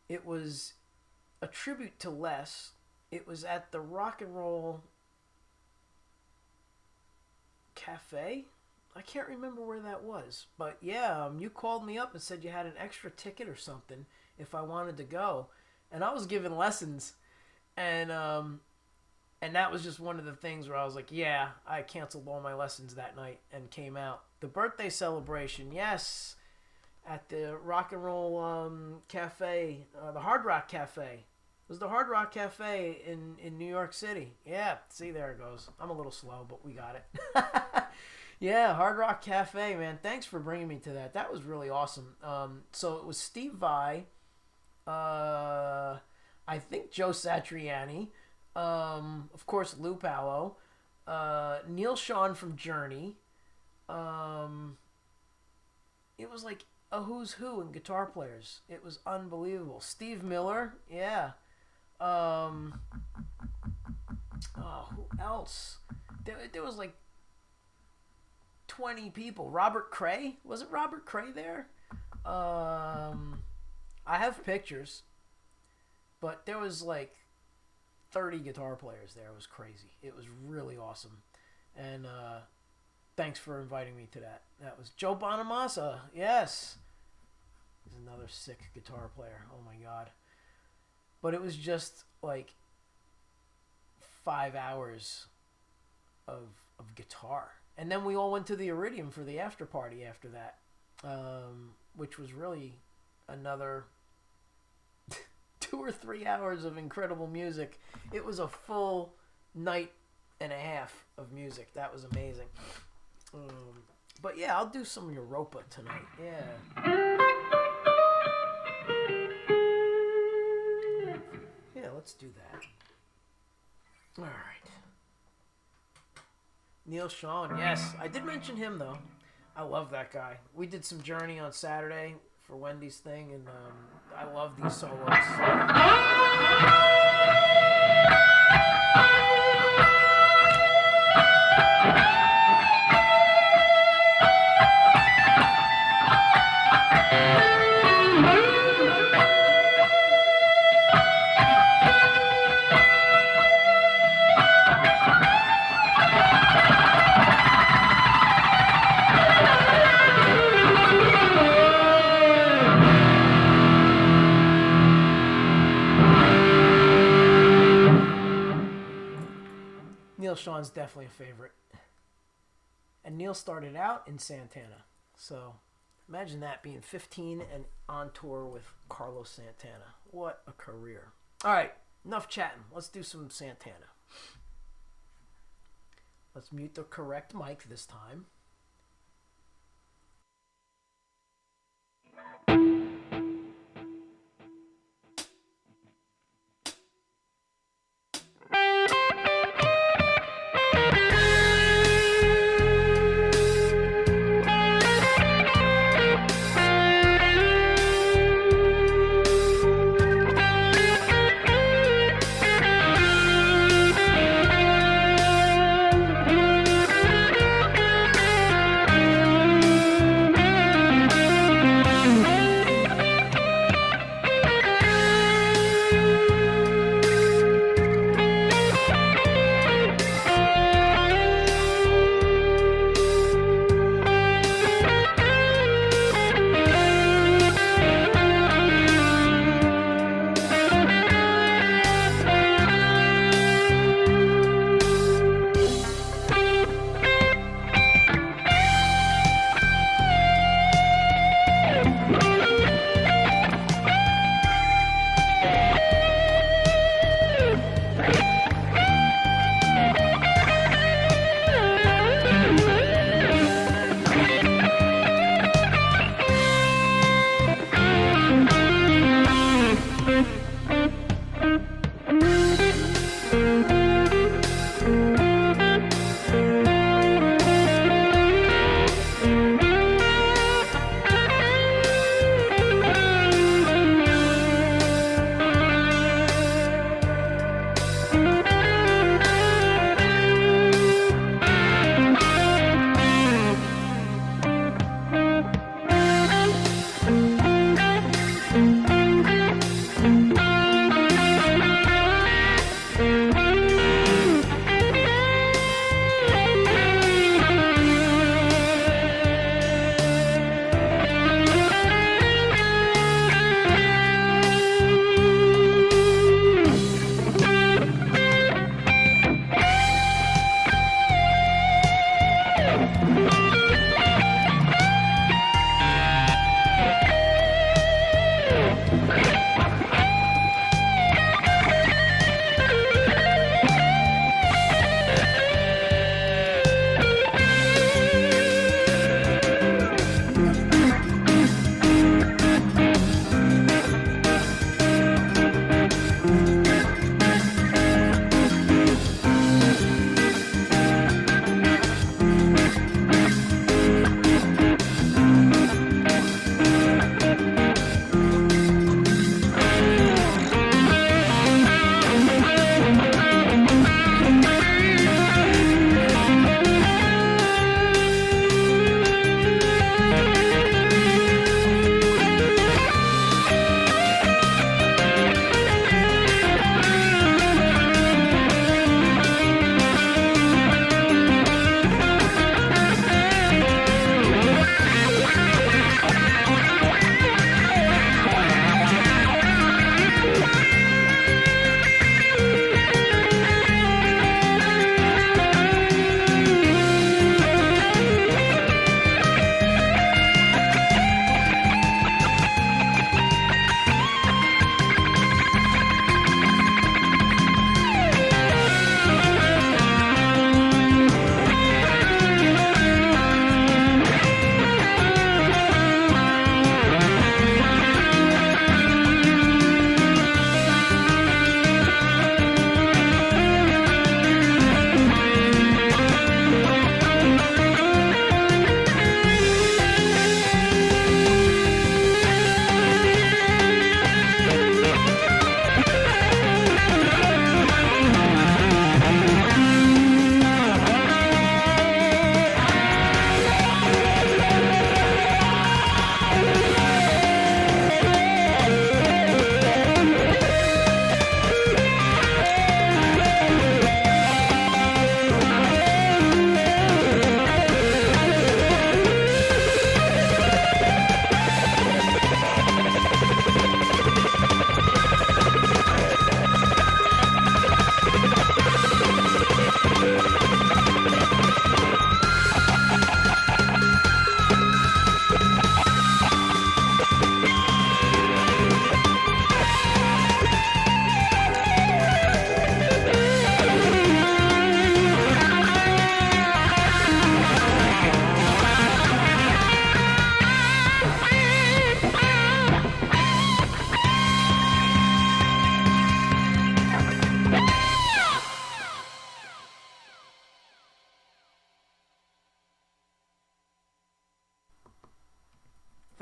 It was a tribute to Les. It was at the Rock and Roll Cafe, I can't remember where that was, but yeah, you called me up and said you had an extra ticket or something if I wanted to go, and I was given lessons, and that was just one of the things where I was like, yeah, I canceled all my lessons that night and came out. The birthday celebration, yes, at the Rock and Roll Cafe, the Hard Rock Cafe. It was the Hard Rock Cafe in New York City. Yeah, see, there it goes. I'm a little slow, but we got it. Yeah, Hard Rock Cafe, man. Thanks for bringing me to that. That was really awesome. So it was Steve Vai, I think Joe Satriani, of course Lou Pallow, Neil Sean from Journey. It was like a who's who in guitar players. It was unbelievable. Steve Miller, yeah. Oh, who else? There was like 20 people. Robert Cray? Was it Robert Cray there? I have pictures, but there was like 30 guitar players there. It was crazy. It was really awesome. And thanks for inviting me to that. That was Joe Bonamassa. Yes. He's another sick guitar player. Oh my God. But it was just like 5 hours of guitar. And then we all went to the Iridium for the after party after that, which was really another 2 or 3 hours of incredible music. It was a full night and a half of music. That was amazing. But yeah, I'll do some Europa tonight. Yeah. Yeah, let's do that. All right. Neil Sean, yes. I did mention him, though. I love that guy. We did some Journey on Saturday for Wendy's thing, and I love these solos. Neil Sean's definitely a favorite. And Neil started out in Santana. So imagine that, being 15 and on tour with Carlos Santana. What a career. All right, enough chatting. Let's do some Santana. Let's mute the correct mic this time.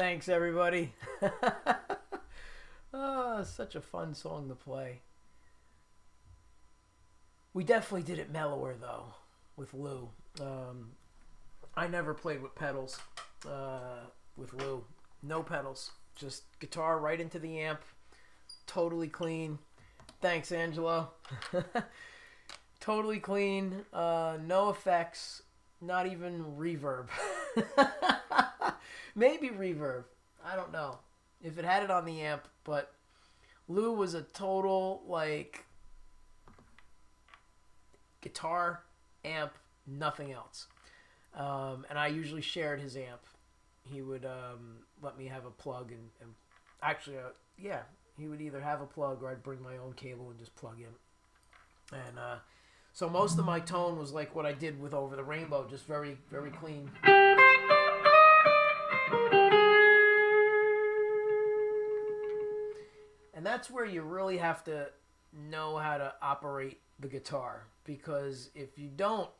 Thanks, everybody. Oh, such a fun song to play. We definitely did it mellower, though, with Lou. I never played with pedals with Lou. No pedals. Just guitar right into the amp. Totally clean. Thanks, Angelo. Totally clean. No effects. Not even reverb. Maybe reverb. I don't know if it had it on the amp, but Lou was a total, like, guitar, amp, nothing else. And I usually shared his amp. He would let me have a plug and actually, yeah, he would either have a plug or I'd bring my own cable and just plug in. And so most of my tone was like what I did with Over the Rainbow, just very, very clean. And that's where you really have to know how to operate the guitar, because if you don't,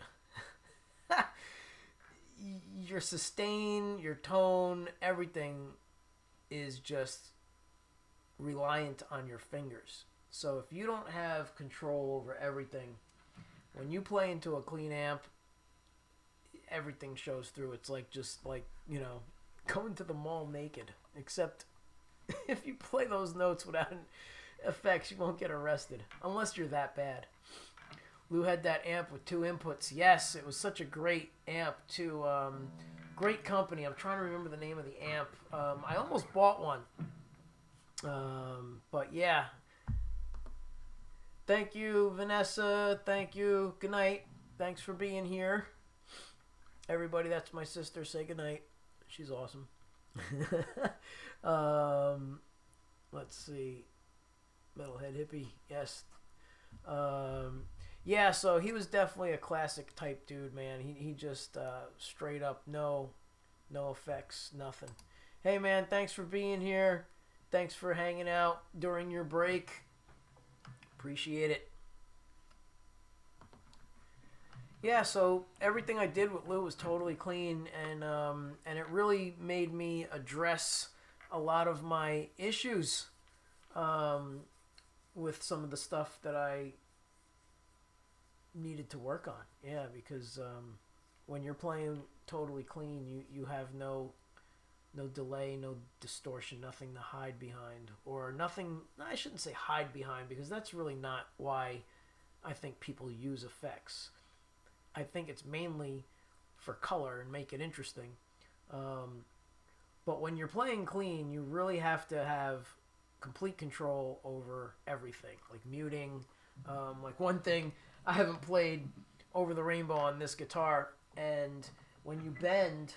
your sustain, your tone, everything is just reliant on your fingers. So if you don't have control over everything, when you play into a clean amp, everything shows through. It's like just like, you know, going to the mall naked. Except if you play those notes without effects, you won't get arrested. Unless you're that bad. Lou had that amp with 2 inputs. Yes, it was such a great amp too. Great company. I'm trying to remember the name of the amp. I almost bought one. But yeah. Thank you, Vanessa. Thank you. Good night. Thanks for being here. Everybody, that's my sister. Say good night. She's awesome. Let's see. Metalhead Hippie. Yes. Yeah, so he was definitely a classic type dude, man. He just straight up no effects, nothing. Hey, man, thanks for being here. Thanks for hanging out during your break. Appreciate it. Yeah, so everything I did with Lou was totally clean, and it really made me address a lot of my issues with some of the stuff that I needed to work on. Yeah, because when you're playing totally clean, you have no delay, no distortion, nothing to hide behind, or nothing. I shouldn't say hide behind, because that's really not why I think people use effects. I think it's mainly for color and make it interesting. But when you're playing clean, you really have to have complete control over everything, like muting. Like one thing, I haven't played Over the Rainbow on this guitar, and when you bend,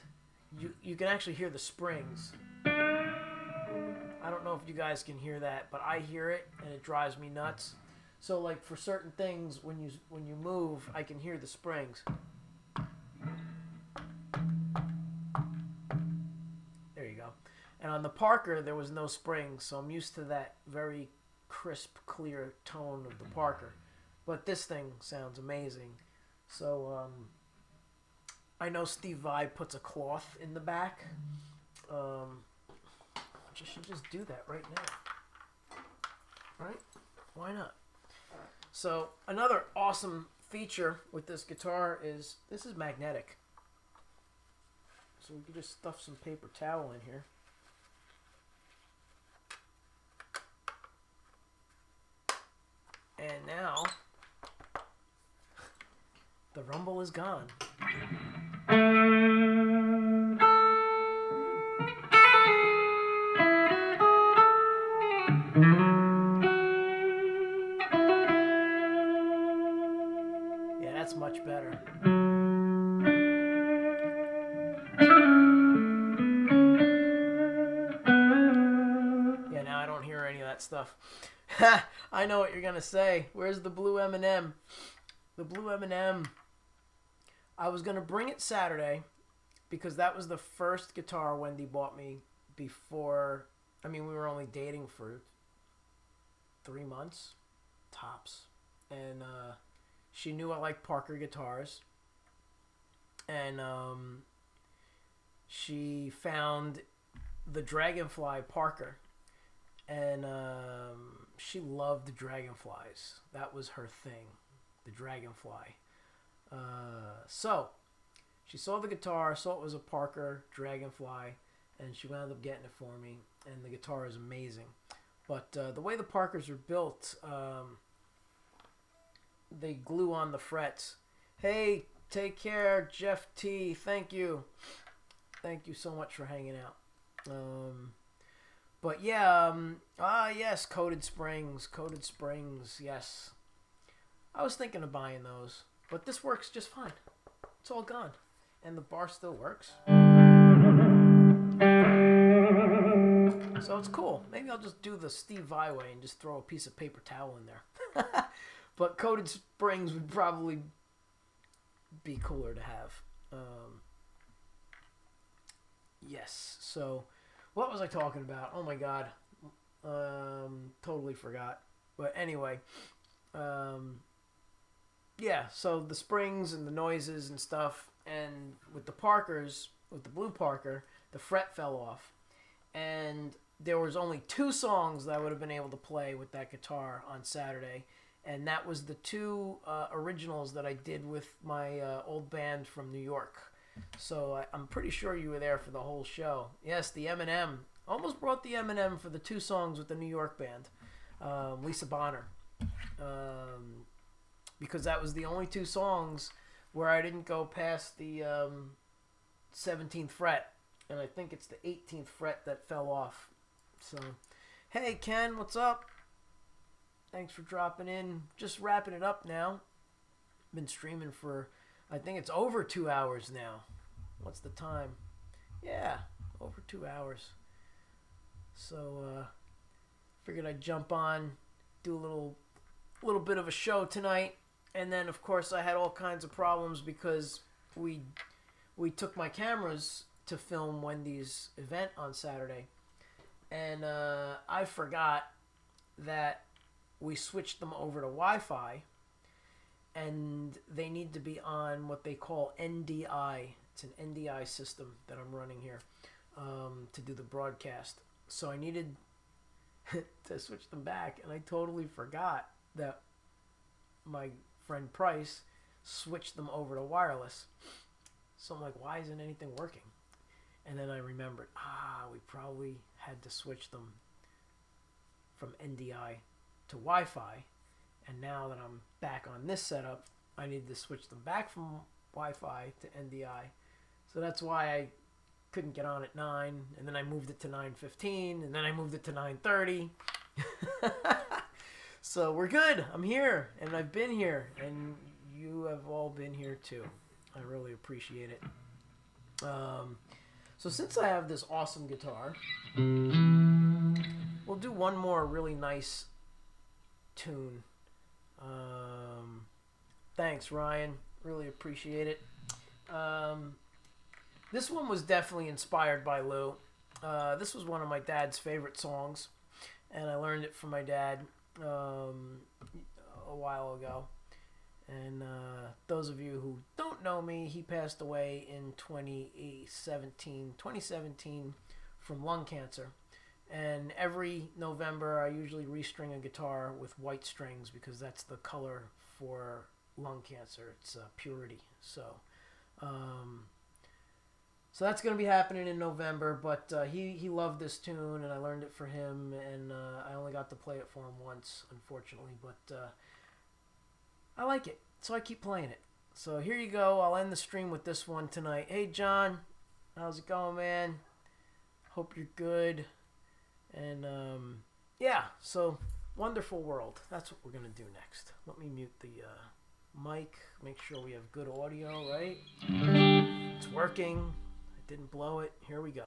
you can actually hear the springs. I don't know if you guys can hear that, but I hear it, and it drives me nuts. So, like, for certain things, when you move, I can hear the springs. There you go. And on the Parker, there was no springs, so I'm used to that very crisp, clear tone of the Parker. But this thing sounds amazing. So, I know Steve Vai puts a cloth in the back. I should just do that right now. Right? Why not? So another awesome feature with this guitar is this is magnetic. So we can just stuff some paper towel in here. And now the rumble is gone. That's much better. Yeah, now I don't hear any of that stuff. I know what you're going to say. Where's the blue M&M? The blue M&M. I was going to bring it Saturday because that was the first guitar Wendy bought me before. I mean, we were only dating for 3 months, tops. And, she knew I liked Parker guitars, and she found the Dragonfly Parker, and she loved dragonflies. That was her thing, the Dragonfly. So she saw the guitar, saw it was a Parker Dragonfly, and she wound up getting it for me. And the guitar is amazing. But the way the Parkers are built, they glue on the frets. Hey, take care, Jeff T. Thank you. Thank you so much for hanging out. But yeah, yes, coated springs, yes. I was thinking of buying those, but this works just fine. It's all gone, and the bar still works. So it's cool. Maybe I'll just do the Steve Vai way and just throw a piece of paper towel in there. But coated springs would probably be cooler to have. Yes, so what was I talking about? Oh my god. Totally forgot. But anyway, yeah, so the springs and the noises and stuff, and with the Parkers, with the Blue Parker, the fret fell off. And there was only 2 songs that I would have been able to play with that guitar on Saturday. And that was the 2 originals that I did with my old band from New York. So I'm pretty sure you were there for the whole show. Yes, the Eminem. Almost brought the Eminem for the 2 songs with the New York band. Lisa Bonner. Because that was the only 2 songs where I didn't go past the 17th fret. And I think it's the 18th fret that fell off. So, hey Ken, what's up? Thanks for dropping in. Just wrapping it up now. Been streaming for, I think it's over 2 hours now. What's the time? Yeah, over 2 hours. So, figured I'd jump on, do a little bit of a show tonight. And then, of course, I had all kinds of problems because we took my cameras to film Wendy's event on Saturday. And I forgot that we switched them over to Wi-Fi, and they need to be on what they call NDI. It's an NDI system that I'm running here to do the broadcast. So I needed to switch them back, and I totally forgot that my friend Price switched them over to wireless. So I'm like, why isn't anything working? And then I remembered, we probably had to switch them from NDI to Wi-Fi. And now that I'm back on this setup, I need to switch them back from Wi-Fi to NDI. So that's why I couldn't get on at 9. And then I moved it to 9:15. And then I moved it to 9:30. So we're good. I'm here. And I've been here. And you have all been here too. I really appreciate it. So since I have this awesome guitar, we'll do one more really nice tune. Thanks, Ryan. Really appreciate it. This one was definitely inspired by Lou. This was one of my dad's favorite songs, and I learned it from my dad a while ago. And those of you who don't know me, he passed away in 2017 from lung cancer. And every November, I usually restring a guitar with white strings because that's the color for lung cancer. It's purity. So that's going to be happening in November. But he loved this tune, and I learned it for him. And I only got to play it for him once, unfortunately. But I like it, so I keep playing it. So here you go. I'll end the stream with this one tonight. Hey, John. How's it going, man? Hope you're good. And, yeah, so Wonderful World. That's what we're going to do next. Let me mute the mic. Make sure we have good audio, right? It's working. I didn't blow it. Here we go.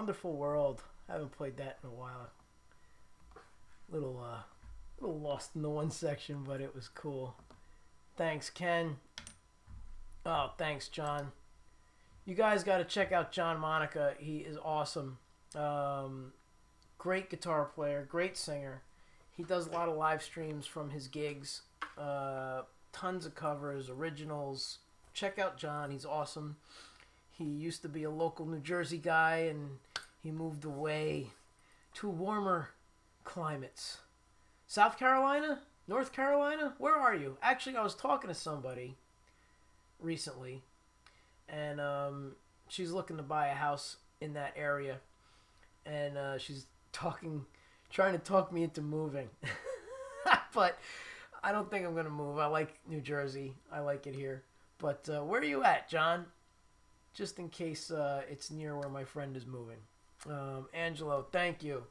Wonderful World. I haven't played that in a while. Little lost in the one section, but it was cool. Thanks, Ken. Oh, thanks, John. You guys got to check out John Monica. He is awesome. Great guitar player, great singer. He does a lot of live streams from his gigs. Tons of covers, originals. Check out John. He's awesome. He used to be a local New Jersey guy, and he moved away to warmer climates. South Carolina? North Carolina? Where are you? Actually, I was talking to somebody recently, and she's looking to buy a house in that area, and she's trying to talk me into moving. But I don't think I'm going to move. I like New Jersey. I like it here. But where are you at, John? Just in case it's near where my friend is moving. Angelo, thank you.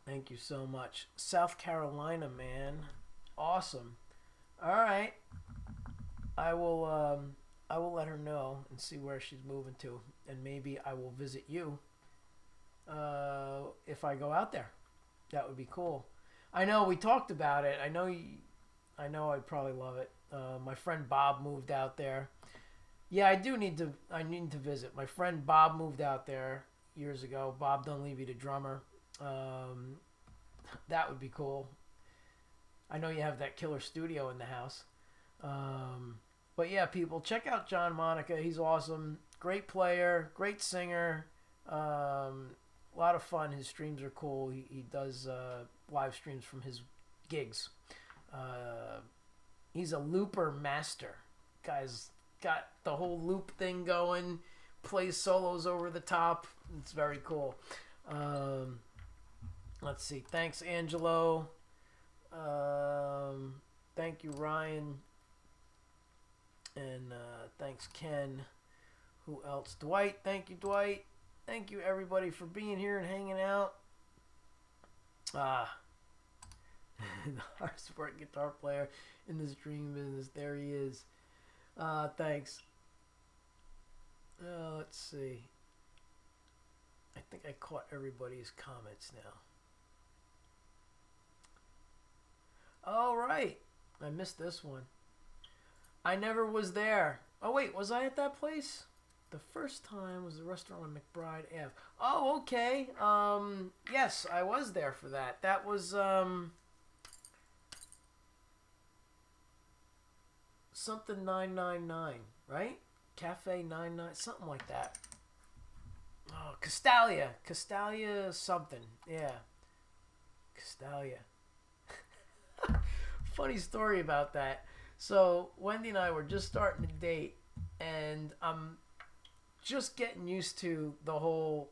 Thank you so much. South Carolina, man. Awesome. All right. I will let her know and see where she's moving to. And maybe I will visit you if I go out there. That would be cool. I know we talked about it. I know I'd probably love it. My friend Bob moved out there. Yeah, I need to visit. My friend Bob moved out there years ago. Bob Dunleavy, the drummer. That would be cool. I know you have that killer studio in the house. But yeah, people, check out John Monica. He's awesome. Great player, great singer. A lot of fun. His streams are cool. He does live streams from his gigs. He's a looper master. Guy's got the whole loop thing going. Plays solos over the top. It's very cool. Let's see. Thanks, Angelo. Thank you, Ryan. And thanks, Ken. Who else? Dwight. Thank you, Dwight. Thank you, everybody, for being here and hanging out. The hardest working guitar player in the stream business. There he is. Thanks. Let's see. I think I caught everybody's comments now. All right. I missed this one. I never was there. Oh, wait. Was I at that place? The first time was the restaurant on McBride Ave. Oh, okay. Yes, I was there for that. That was, something 999, right? Cafe 99, something like that. Oh, Castalia. Castalia something. Yeah. Castalia. Funny story about that. So, Wendy and I were just starting to date, and I'm just getting used to the whole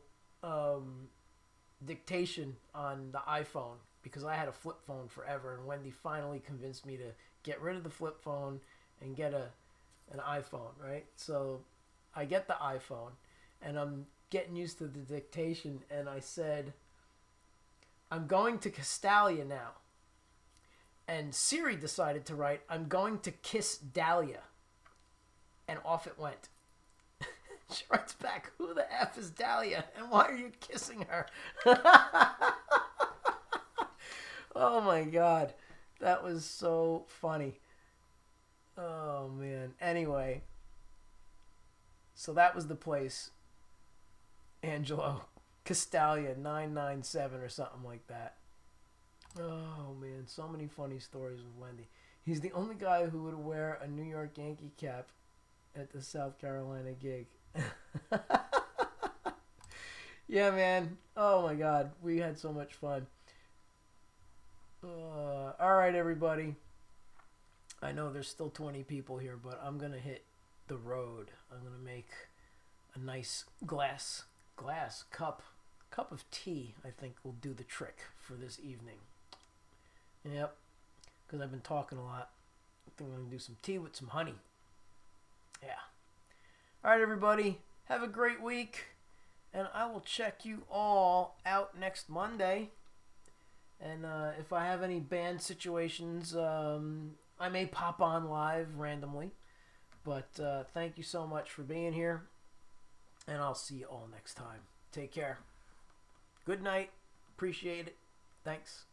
dictation on the iPhone, because I had a flip phone forever, and Wendy finally convinced me to get rid of the flip phone and get an iPhone, right? So I get the iPhone, and I'm getting used to the dictation, and I said, I'm going to Castalia now. And Siri decided to write, I'm going to kiss Dahlia. And off it went. She writes back, who the F is Dahlia? And why are you kissing her? Oh my God. That was so funny. Oh man. Anyway. So that was the place. Angelo. Castalia 997 or something like that. Oh man, so many funny stories with Wendy. He's the only guy who would wear a New York Yankee cap at the South Carolina gig. Yeah, man. Oh my God, we had so much fun. All right, everybody. I know there's still 20 people here, but I'm gonna hit the road. I'm gonna make a nice glass cup of tea. I think will do the trick for this evening. Yep, because I've been talking a lot. I think I'm going to do some tea with some honey. Yeah. All right, everybody. Have a great week. And I will check you all out next Monday. And if I have any band situations, I may pop on live randomly. But thank you so much for being here. And I'll see you all next time. Take care. Good night. Appreciate it. Thanks.